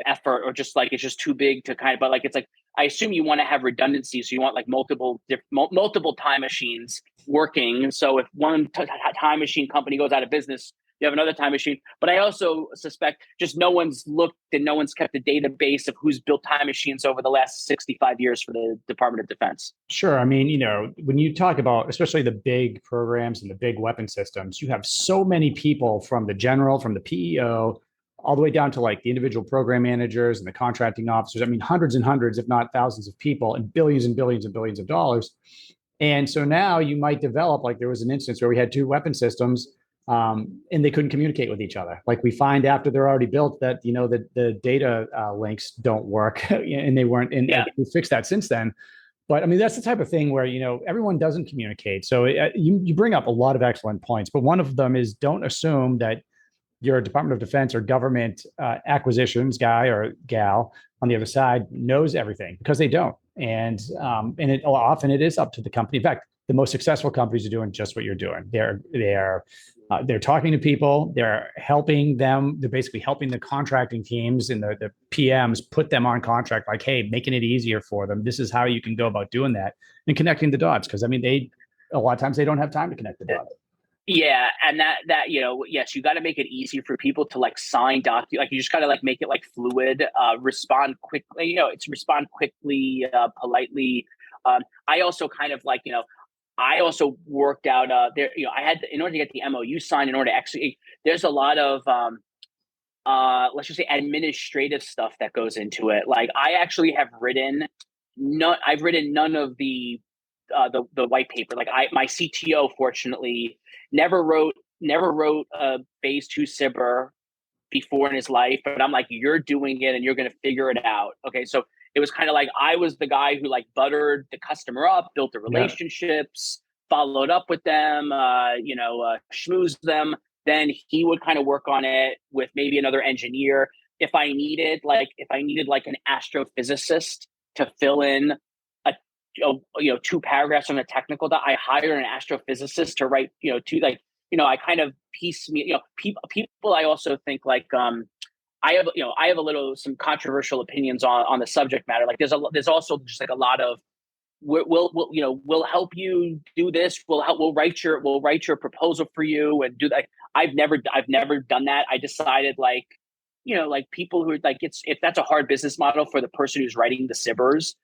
effort, or just like it's just too big to kind of. But like it's like I assume you want to have redundancy, so you want like multiple time machines working. So if one time machine company goes out of business, you have another time machine. But I also suspect just no one's looked and no one's kept a database of who's built time machines over the last 65 years for the Department of Defense. Sure. I mean, when you talk about especially the big programs and the big weapon systems, you have so many people from the general, from the PEO, all the way down to like the individual program managers and the contracting officers. I mean, hundreds and hundreds, if not thousands of people, and billions and billions and billions of dollars. And so now you might develop, like there was an instance where we had two weapon systems and they couldn't communicate with each other. Like we find after they're already built that, the data links don't work and they weren't, and we fixed that since then. But I mean, that's the type of thing where, everyone doesn't communicate. So you bring up a lot of excellent points, but one of them is don't assume that your Department of Defense or government acquisitions guy or gal on the other side knows everything, because they don't. And often it is up to the company. In fact, the most successful companies are doing just what you're doing. They're talking to people. They're helping them. They're basically helping the contracting teams and the PMs put them on contract. Like, hey, making it easier for them. This is how you can go about doing that and connecting the dots. Because I mean, a lot of times they don't have time to connect the dots. Yeah, and that yes, you got to make it easy for people to like sign like you just got to like make it like fluid, respond quickly. It's respond quickly, politely. I also kind of like I also worked out there. I had in order to get the MOU signed, in order to actually, there's a lot of let's just say administrative stuff that goes into it. Like I actually have I've written none of the white paper. Like my CTO fortunately never wrote a phase 2 SBIR before in his life, but I'm like, you're doing it and you're going to figure it out. Okay. So it was kind of like, I was the guy who like buttered the customer up, built the relationships, followed up with them, schmoozed them. Then he would kind of work on it with maybe another engineer. If I needed like an astrophysicist to fill in 2 paragraphs on the technical that I hired an astrophysicist to write, I kind of people I also think like, I have some controversial opinions on the subject matter. Like there's also just like a lot of, we'll help you do this. We'll write your proposal for you and do that. I've never done that. I decided like people who like, if that's a hard business model for the person who's writing the SBIRs.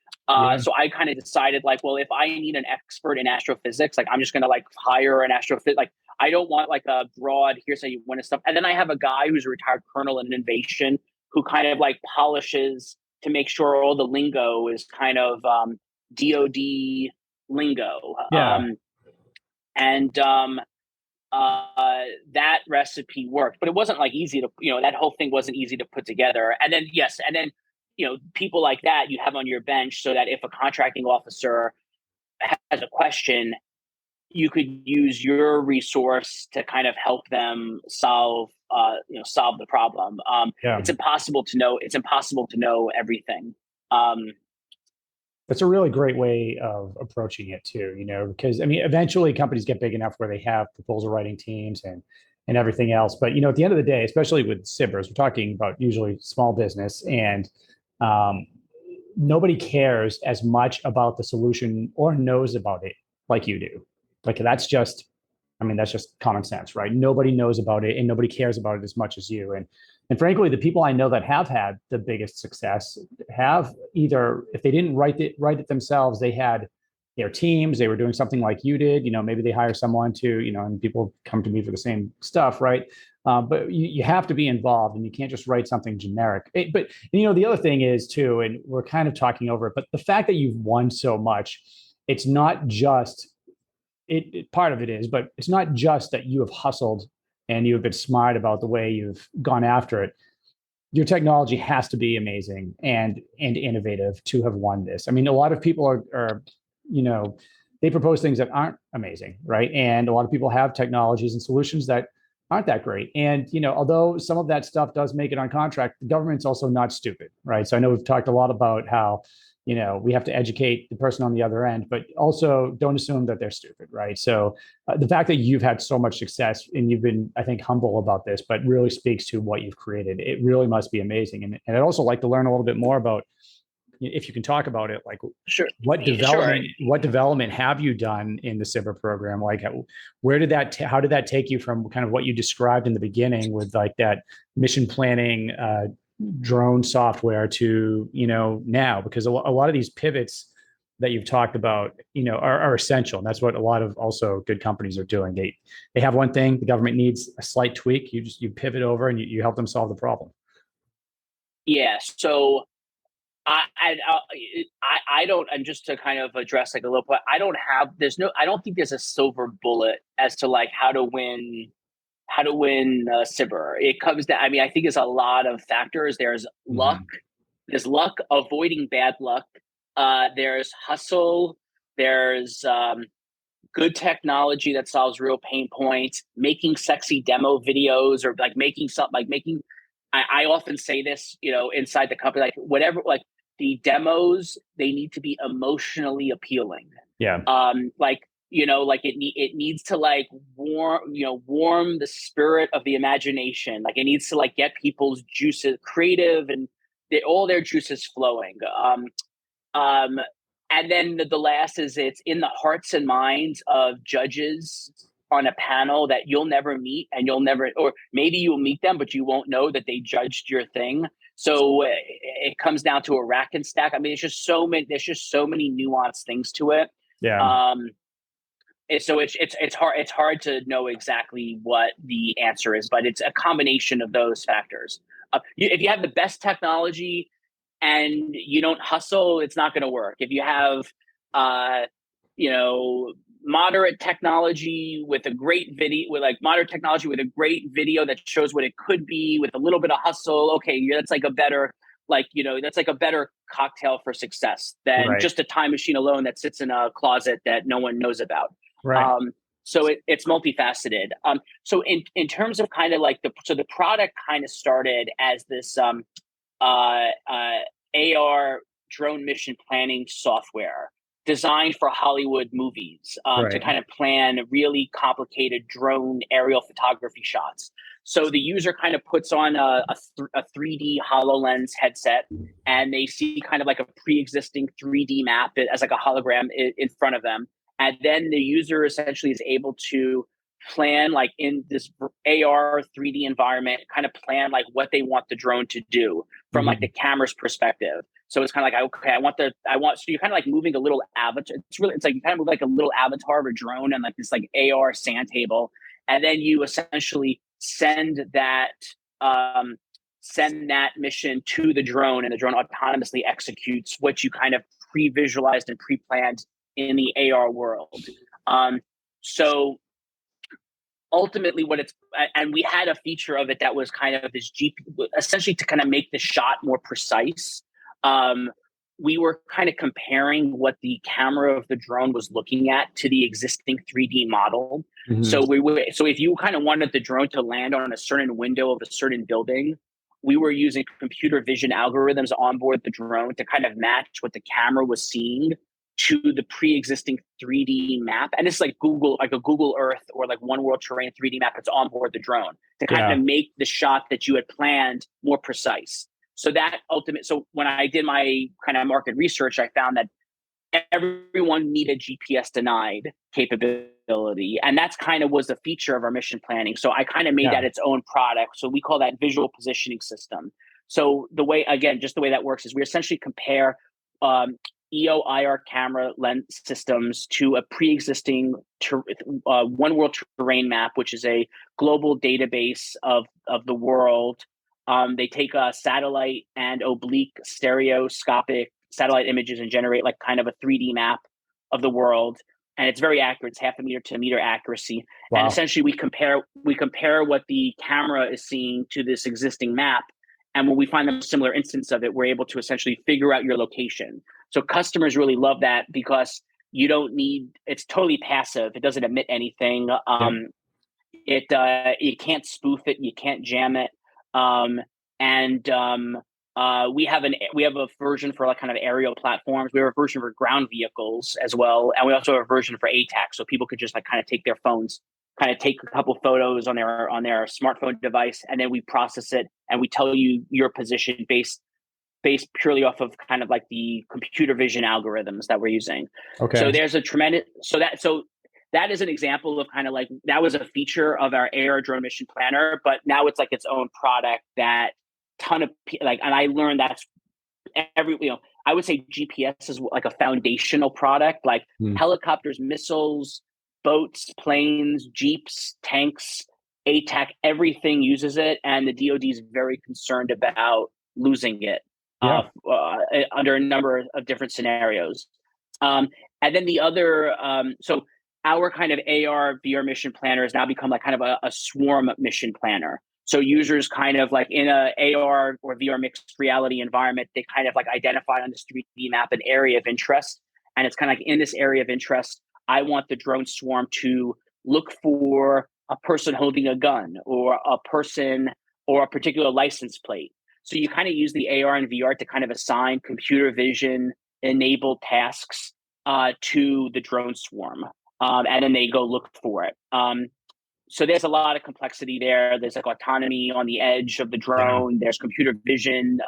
So I kind of decided like, well, if I need an expert in astrophysics, like I'm just going to like hire an astrophysicist. Like I don't want like a broad, here's how you win stuff. And then I have a guy who's a retired colonel in innovation who kind of like polishes to make sure all the lingo is kind of DoD lingo. That recipe worked, but it wasn't like easy to, that whole thing wasn't easy to put together. And then, people like that you have on your bench so that if a contracting officer has a question, you could use your resource to kind of help them solve the problem. It's impossible to know everything. That's a really great way of approaching it too, because I mean, eventually companies get big enough where they have proposal writing teams and everything else. But, at the end of the day, especially with SBIRs, we're talking about usually small business, and nobody cares as much about the solution or knows about it like you do. Like that's just common sense, right? Nobody knows about it and nobody cares about it as much as you. And frankly, the people I know that have had the biggest success have either, if they didn't write it themselves, they had their teams, they were doing something like you did, maybe they hire someone to, and people come to me for the same stuff, right? But you have to be involved and you can't just write something generic. But the other thing is too, and we're kind of talking over it, but the fact that you've won so much, it's not just, part of it is, but it's not just that you have hustled and you've been smart about the way you've gone after it. Your technology has to be amazing and innovative to have won this. I mean, a lot of people are they propose things that aren't amazing, right? And a lot of people have technologies and solutions that aren't that great. And, although some of that stuff does make it on contract, the government's also not stupid, right? So I know we've talked a lot about how, we have to educate the person on the other end, but also don't assume that they're stupid, right? So the fact that you've had so much success and you've been, I think, humble about this, but really speaks to what you've created. It really must be amazing. And I'd also like to learn a little bit more about, if you can talk about it, like Sure. what development have you done in the SBIR program? Like how did that take you from kind of what you described in the beginning with like that mission planning, drone software to, now, because a lot of these pivots that you've talked about, are essential. And that's what a lot of also good companies are doing. They have one thing, the government needs a slight tweak. You pivot over and you help them solve the problem. Yeah. So I don't, and just to kind of address like a little bit, I don't think there's a silver bullet as to like how to win SBIR. It comes down, I mean, I think there's a lot of factors. There's luck, avoiding bad luck. There's hustle. There's good technology that solves real pain points, making sexy demo videos, or like making something like making, I often say this, inside the company, like whatever, like the demos, they need to be emotionally appealing. Yeah. Like it needs to like warm the spirit of the imagination. Like it needs to like get people's juices creative and all their juices flowing. And then the last is it's in the hearts and minds of judges on a panel that you'll never meet, and or maybe you'll meet them, but you won't know that they judged your thing. So it comes down to a rack and stack. I mean, there's just so many nuanced things to it. Yeah. So it's hard to know exactly what the answer is, but it's a combination of those factors. If you have the best technology and you don't hustle, it's not going to work. If you have, moderate technology with a great video, with a great video that shows what it could be with a little bit of hustle, okay, that's like a better, that's like a better cocktail for success than just a time machine alone that sits in a closet that no one knows about. Right. So it's multifaceted. So in terms of kind of like the product kind of started as this AR drone mission planning software designed for Hollywood movies to kind of plan really complicated drone aerial photography shots. So the user kind of puts on a 3D HoloLens headset, and they see kind of like a pre-existing 3D map as like a hologram in front of them. And then the user essentially is able to plan, like in this AR 3D environment, kind of plan like what they want the drone to do from like the camera's perspective. So it's kind of like, okay, so you're kind of like moving a little avatar. It's like you kind of move like a little avatar of a drone and like this like AR sand table. And then you essentially send that mission to the drone, and the drone autonomously executes what you kind of pre-visualized and pre-planned in the AR world. So ultimately and we had a feature of it that was kind of this essentially to kind of make the shot more precise. We were kind of comparing what the camera of the drone was looking at to the existing 3D model. So if you kind of wanted the drone to land on a certain window of a certain building, we were using computer vision algorithms on board the drone to kind of match what the camera was seeing to the pre-existing 3D map. And it's like a Google Earth or like One World Terrain 3D map that's on board the drone to kind of make the shot that you had planned more precise. So when I did my kind of market research, I found that everyone needed GPS denied capability. And that's kind of was the feature of our mission planning. So I kind of made that its own product. So we call that visual positioning system. So the way that works is we essentially compare EO/IR camera lens systems to a pre-existing One World Terrain map, which is a global database of the world. They take a satellite and oblique stereoscopic satellite images and generate like kind of a 3D map of the world. And it's very accurate. It's 0.5 meter to meter accuracy. Wow. And essentially we compare what the camera is seeing to this existing map. And when we find a similar instance of it, we're able to essentially figure out your location. So customers really love that because it's totally passive. It doesn't emit anything. You can't spoof it. You can't jam it. We have a version for like kind of aerial platforms. We have a version for ground vehicles as well, and we also have a version for ATAC, so people could just like kind of take their phones, kind of take a couple photos on their smartphone device, and then we process it and we tell you your position based purely off of kind of like the computer vision algorithms that we're using. Okay. So there's a tremendous so that is an example of kind of like that was a feature of our AR drone mission planner, but now it's like its own product that ton of like, and I learned that's I would say GPS is like a foundational product, like helicopters, missiles, boats, planes, jeeps, tanks, ATAC, everything uses it, and the DoD is very concerned about losing it under a number of different scenarios. And then the other, so our kind of AR VR mission planner has now become like kind of a swarm mission planner. So users kind of like in a AR or VR mixed reality environment, they kind of like identify on this 3D map an area of interest. And it's kind of like in this area of interest, I want the drone swarm to look for a person holding a gun or a person or a particular license plate. So you kind of use the AR and VR to kind of assign computer vision enabled tasks to the drone swarm. And then they go look for it. So there's a lot of complexity there. There's like autonomy on the edge of the drone. There's computer vision.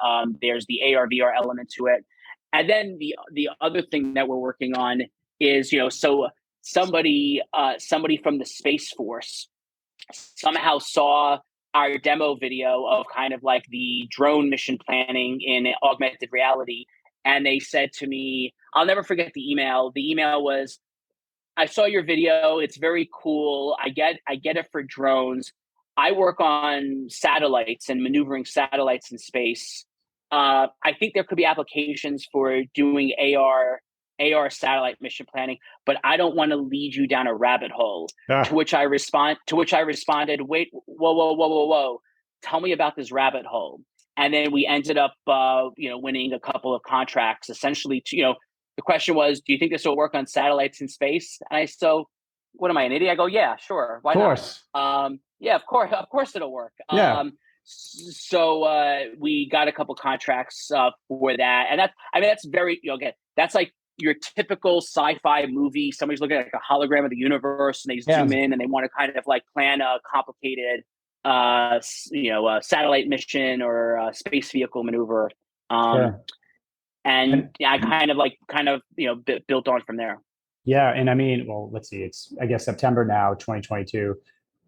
There's the AR VR element to it. And then the other thing that we're working on is, so somebody from the Space Force somehow saw our demo video of kind of like the drone mission planning in augmented reality. And they said to me, I'll never forget the email. The email was, I saw your video. It's very cool. I get it for drones. I work on satellites and maneuvering satellites in space. I think there could be applications for doing AR satellite mission planning, but I don't want to lead you down a rabbit hole. To which I responded, wait, whoa. Tell me about this rabbit hole. And then we ended up winning a couple of contracts essentially to, the question was, do you think this will work on satellites in space? And I so, what am I, an idiot? I go, yeah, sure. Why not? Yeah, of course it'll work. Yeah. So we got a couple contracts for that, and that's very again, that's like your typical sci-fi movie. Somebody's looking at like a hologram of the universe, and they zoom in and they want to kind of like plan a complicated, satellite mission or a space vehicle maneuver. Sure. And I kind of built on from there. Yeah, and I mean, well, let's see. It's I guess September now, 2022.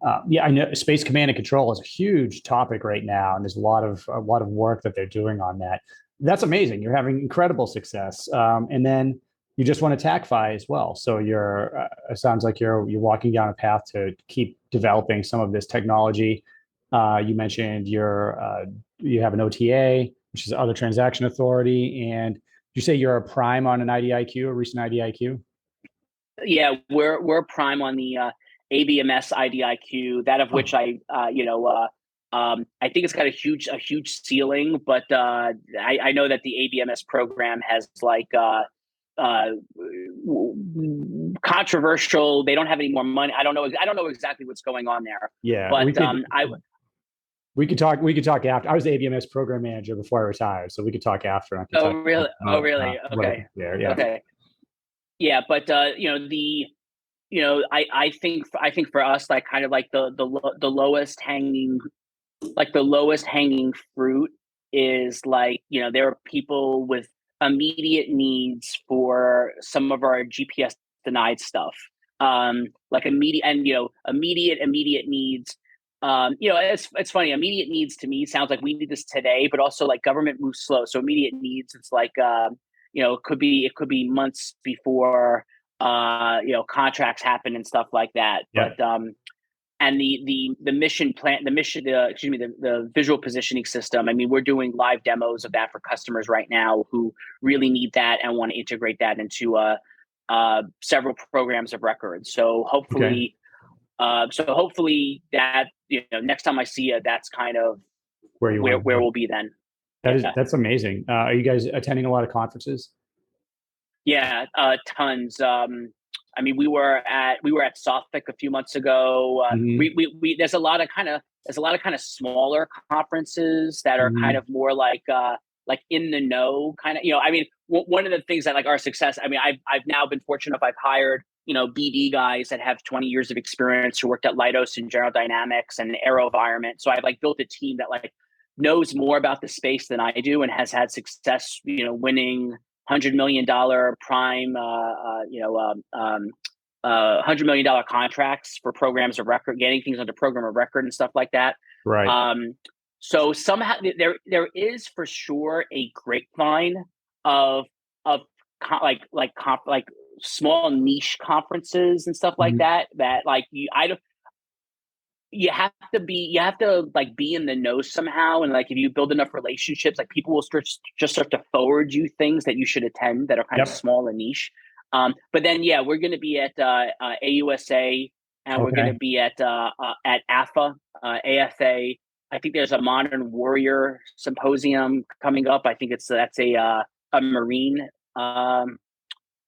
I know space command and control is a huge topic right now, and there's a lot of work that they're doing on that. That's amazing. You're having incredible success, and then you just want to TACFI as well. So you're it sounds like you're walking down a path to keep developing some of this technology. You mentioned you have an OTA, which is Other Transaction Authority, and you say you're a prime on an IDIQ, a recent IDIQ? Yeah, we're prime on the ABMS IDIQ, that of which I think it's got a huge ceiling, but I know that the ABMS program has like controversial. They don't have any more money. I don't know exactly what's going on there. Yeah, but we could talk after. I was the ABMS program manager before I retired, so we could talk after. Oh, really? Okay. Yeah. Okay. Yeah, but I think for us, like kind of like the lowest hanging fruit is like, there are people with immediate needs for some of our GPS denied stuff. Like immediate needs. It's funny. Immediate needs to me sounds like we need this today, but also like government moves slow. So immediate needs, it's like it could be months before contracts happen and stuff like that. Yeah. But and the mission plan, the visual positioning system. I mean, we're doing live demos of that for customers right now who really need that and want to integrate that into several programs of record. So hopefully. Hopefully that next time I see you, that's kind of where we'll be then. That's amazing. Are you guys attending a lot of conferences? Yeah, tons. I mean, we were at SOFIC a few months ago. We there's a lot of kind of smaller conferences that are kind of more like like in the know kind of, I mean, one of the things that like our success, I mean, I've now been fortunate enough, I've hired, BD guys that have 20 years of experience who worked at Leidos and General Dynamics and AeroVironment. So I've like built a team that like knows more about the space than I do and has had success, winning $100 million prime, $100 million contracts for programs of record, getting things under program of record and stuff like that. Right. So somehow there is for sure a grapevine of like small niche conferences and stuff like that like you have to like be in the know somehow, and like if you build enough relationships, like people will just start to forward you things that you should attend that are kind of small and niche. But then we're going to be at AUSA, and we're going to be at AFA, AFA. I think there's a Modern Warrior Symposium coming up. I think that's a Marine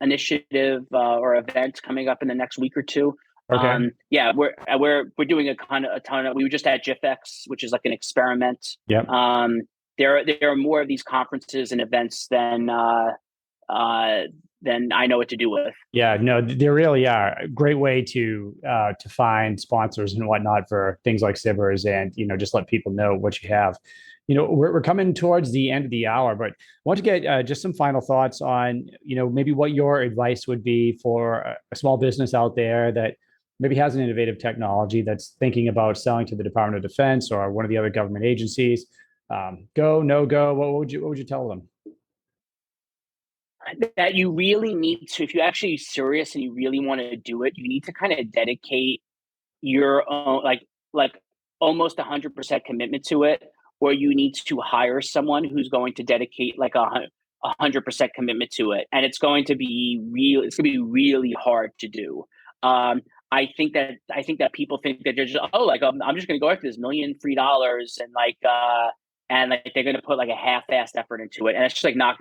initiative or event coming up in the next week or two. Okay. We're doing a ton of. We were just at GIFX, which is like an experiment. Yep. There are more of these conferences and events than I know what to do with. Yeah, no, there really are a great way to find sponsors and whatnot for things like SBIRs, and just let people know what you have. We're coming towards the end of the hour, but I want to get just some final thoughts on maybe what your advice would be for a small business out there that maybe has an innovative technology that's thinking about selling to the Department of Defense or one of the other government agencies. Go, no go. What would you tell them? That you really need to, if you're actually serious and you really want to do it, you need to kind of dedicate your own, like almost 100% commitment to it, or you need to hire someone who's going to dedicate like 100% commitment to it. And it's going to be really hard to do. I think that people think that they're just, I'm just going to go after this $1 million free and like they're going to put like a half-assed effort into it, and it's just like not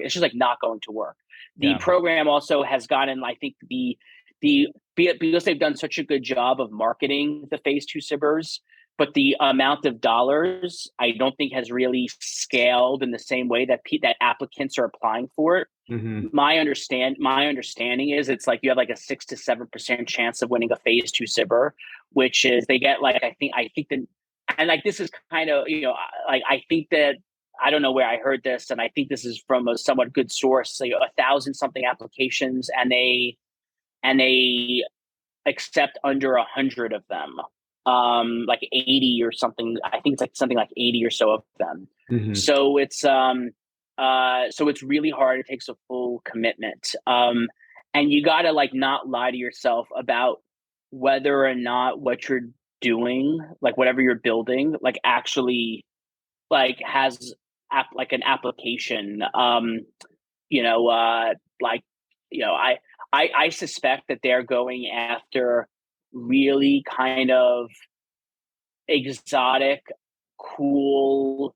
going to work. The program also has gotten, I think, because they've done such a good job of marketing the Phase 2 SBIRs, but the amount of dollars I don't think has really scaled in the same way that applicants are applying for it. Mm-hmm. My understanding is it's like you have like a 6 to 7% chance of winning a Phase 2 SBIR, which is they get like I think that. And like this is kind of like I think that I don't know where I heard this, and I think this is from a somewhat good source. 1,000 something applications, and they accept under 100 of them, like 80 or something. I think it's like something like 80 or so of them. Mm-hmm. So it's really hard. It takes a full commitment, and you gotta like not lie to yourself about whether or not what you're doing, like whatever you're building, like actually like has like an application. I suspect that they're going after really kind of exotic, cool.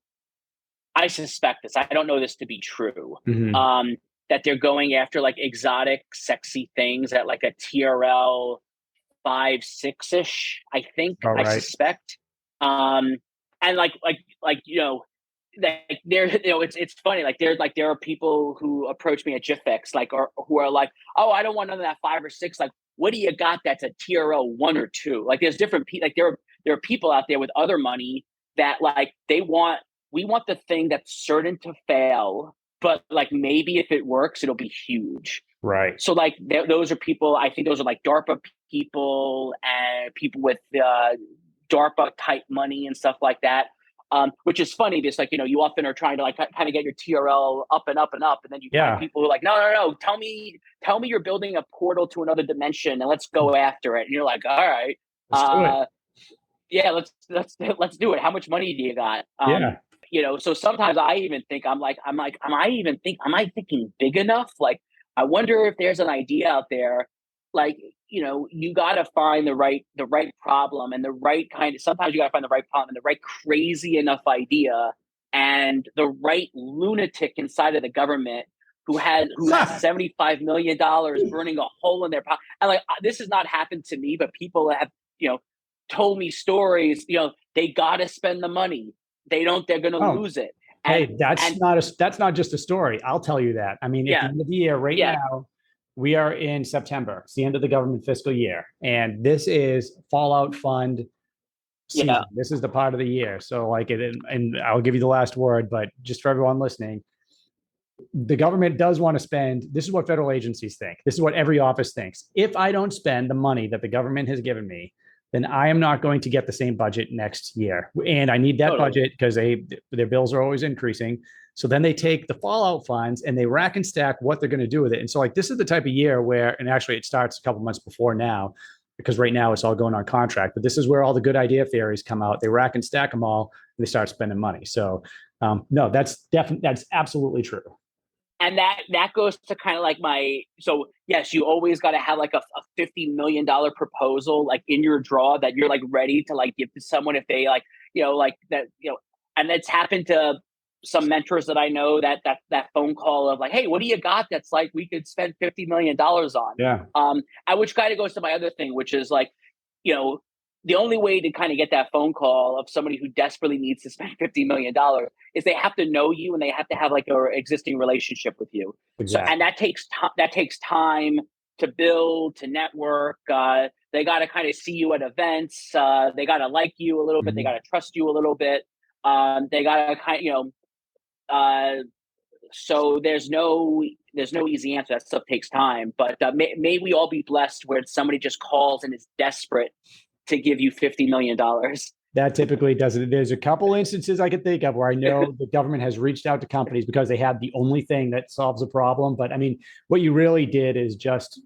I suspect this. I don't know this to be true. Mm-hmm. That they're going after like exotic, sexy things at like a TRL 5-6-ish, I think. All right. I suspect. And like it's funny. Like there are people who approach me at GIFX who are like, oh, I don't want none of that 5 or 6. Like, what do you got that's a TRL 1 or 2? Like, there's different like there are people out there with other money that like we want the thing that's certain to fail, but like maybe if it works, it'll be huge. Right. So like those are people. I think those are like DARPA people and people with DARPA type money and stuff like that. Which is funny because like you often are trying to like kind of get your TRL up and up and up, and then you find people who are like, no, tell me you're building a portal to another dimension and let's go after it. And you're like, all right, let's do it. Yeah, let's do it. How much money do you got? So sometimes I even think am I thinking big enough? Like, I wonder if there's an idea out there, like, you got to find the right problem and the right kind of, sometimes you got to find the right problem and the right crazy enough idea and the right lunatic inside of the government who has $75 million burning a hole in their pocket. And like, this has not happened to me, but people have, told me stories, they got to spend the money. They're going to lose it. Hey, that's and not just a story. I'll tell you that. I mean, at the yeah, end of the year, right yeah, now, we are in September. It's the end of the government fiscal year, and this is Fallout Fund yeah. season. This is the part of the year. So, like, and I'll give you the last word, but just for everyone listening, the government does want to spend. This is what federal agencies think. This is what every office thinks. If I don't spend the money that the government has given me, then I am not going to get the same budget next year. And I need that Totally. budget because their bills are always increasing. So then they take the fallout funds and they rack and stack what they're going to do with it. And so, like, this is the type of year where, and actually it starts a couple months before now, because right now it's all going on contract, but this is where all the good idea theories come out. They rack and stack them all and they start spending money. So no, that's absolutely true. And that goes to kind of like so yes, you always got to have like a $50 million proposal like in your drawer that you're like ready to like give to someone if they like, like that, and it's happened to some mentors that I know, that phone call of like, hey, what do you got that's like we could spend $50 million on? Yeah. Which kind of goes to my other thing, which is like, the only way to kind of get that phone call of somebody who desperately needs to spend $50 million is they have to know you and they have to have like an existing relationship with you. Exactly. So, and that takes time to build, to network. They got to kind of see you at events. They got to like you a little bit. They got to trust you a little bit. They got to kind of, so there's no easy answer. That stuff takes time, but may we all be blessed where somebody just calls and is desperate to give you $50 million. That typically does it. There's a couple instances I could think of where I know the government has reached out to companies because they had the only thing that solves a problem. But I mean, what you really did is just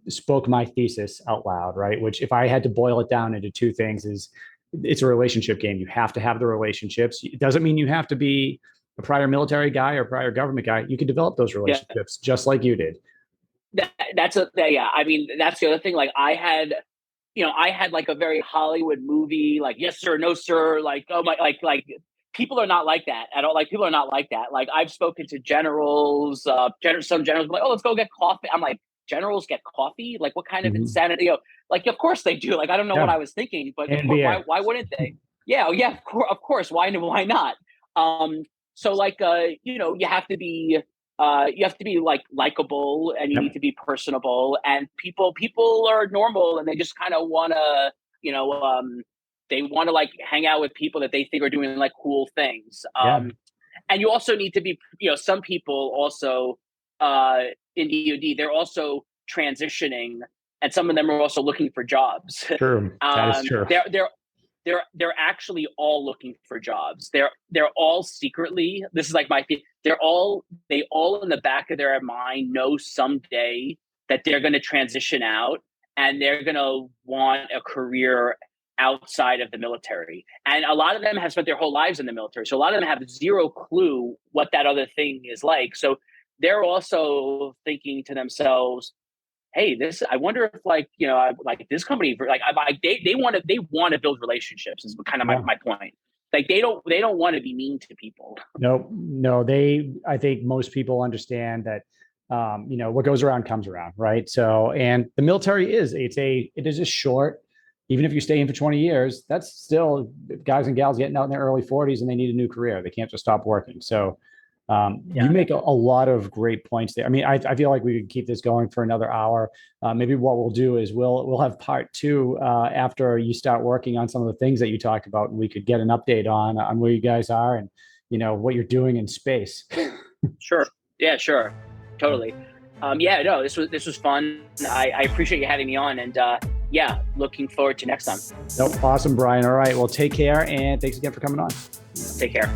spoke my thesis out loud, right? Which, if I had to boil it down into two things, is it's a relationship game. You have to have the relationships. It doesn't mean you have to be a prior military guy or prior government guy. You can develop those relationships just like you did. I mean, that's the other thing. Like I had like a very Hollywood movie, like yes sir, no sir, like oh my, like people are not like that at all. Like people are not like that. Like I've spoken to generals, some generals like, oh, let's go get coffee. I'm like, generals get coffee? Like what kind of insanity? Like of course they do. Like I don't know what I was thinking, but why wouldn't they? Yeah, of course. Why not? So like you have to be like likable, and you need to be personable, and people are normal and they just kind of want to, they want to like hang out with people that they think are doing like cool things. And you also need to be, some people also in DoD, they're also transitioning, and some of them are also looking for jobs. True. That is true. They're actually all looking for jobs. They're all secretly, this is like they all in the back of their mind know someday that they're going to transition out and they're going to want a career outside of the military. And a lot of them have spent their whole lives in the military. So a lot of them have zero clue what that other thing is like. So they're also thinking to themselves, hey, I wonder if like this company, like they want to build relationships is kind of my point. Like they don't want to be mean to people. No, I think most people understand that, what goes around comes around, right? So, and the military it is a short, even if you stay in for 20 years, that's still guys and gals getting out in their early 40s and they need a new career. They can't just stop working. So, you make a lot of great points there. I mean, I feel like we could keep this going for another hour. Maybe what we'll do is we'll have part two after you start working on some of the things that you talked about, and we could get an update on where you guys are and what you're doing in space. Sure. Yeah. Sure. Totally. No, this was fun. I appreciate you having me on, and looking forward to next time. Nope. Awesome, Brian. All right. Well, take care, and thanks again for coming on. Take care.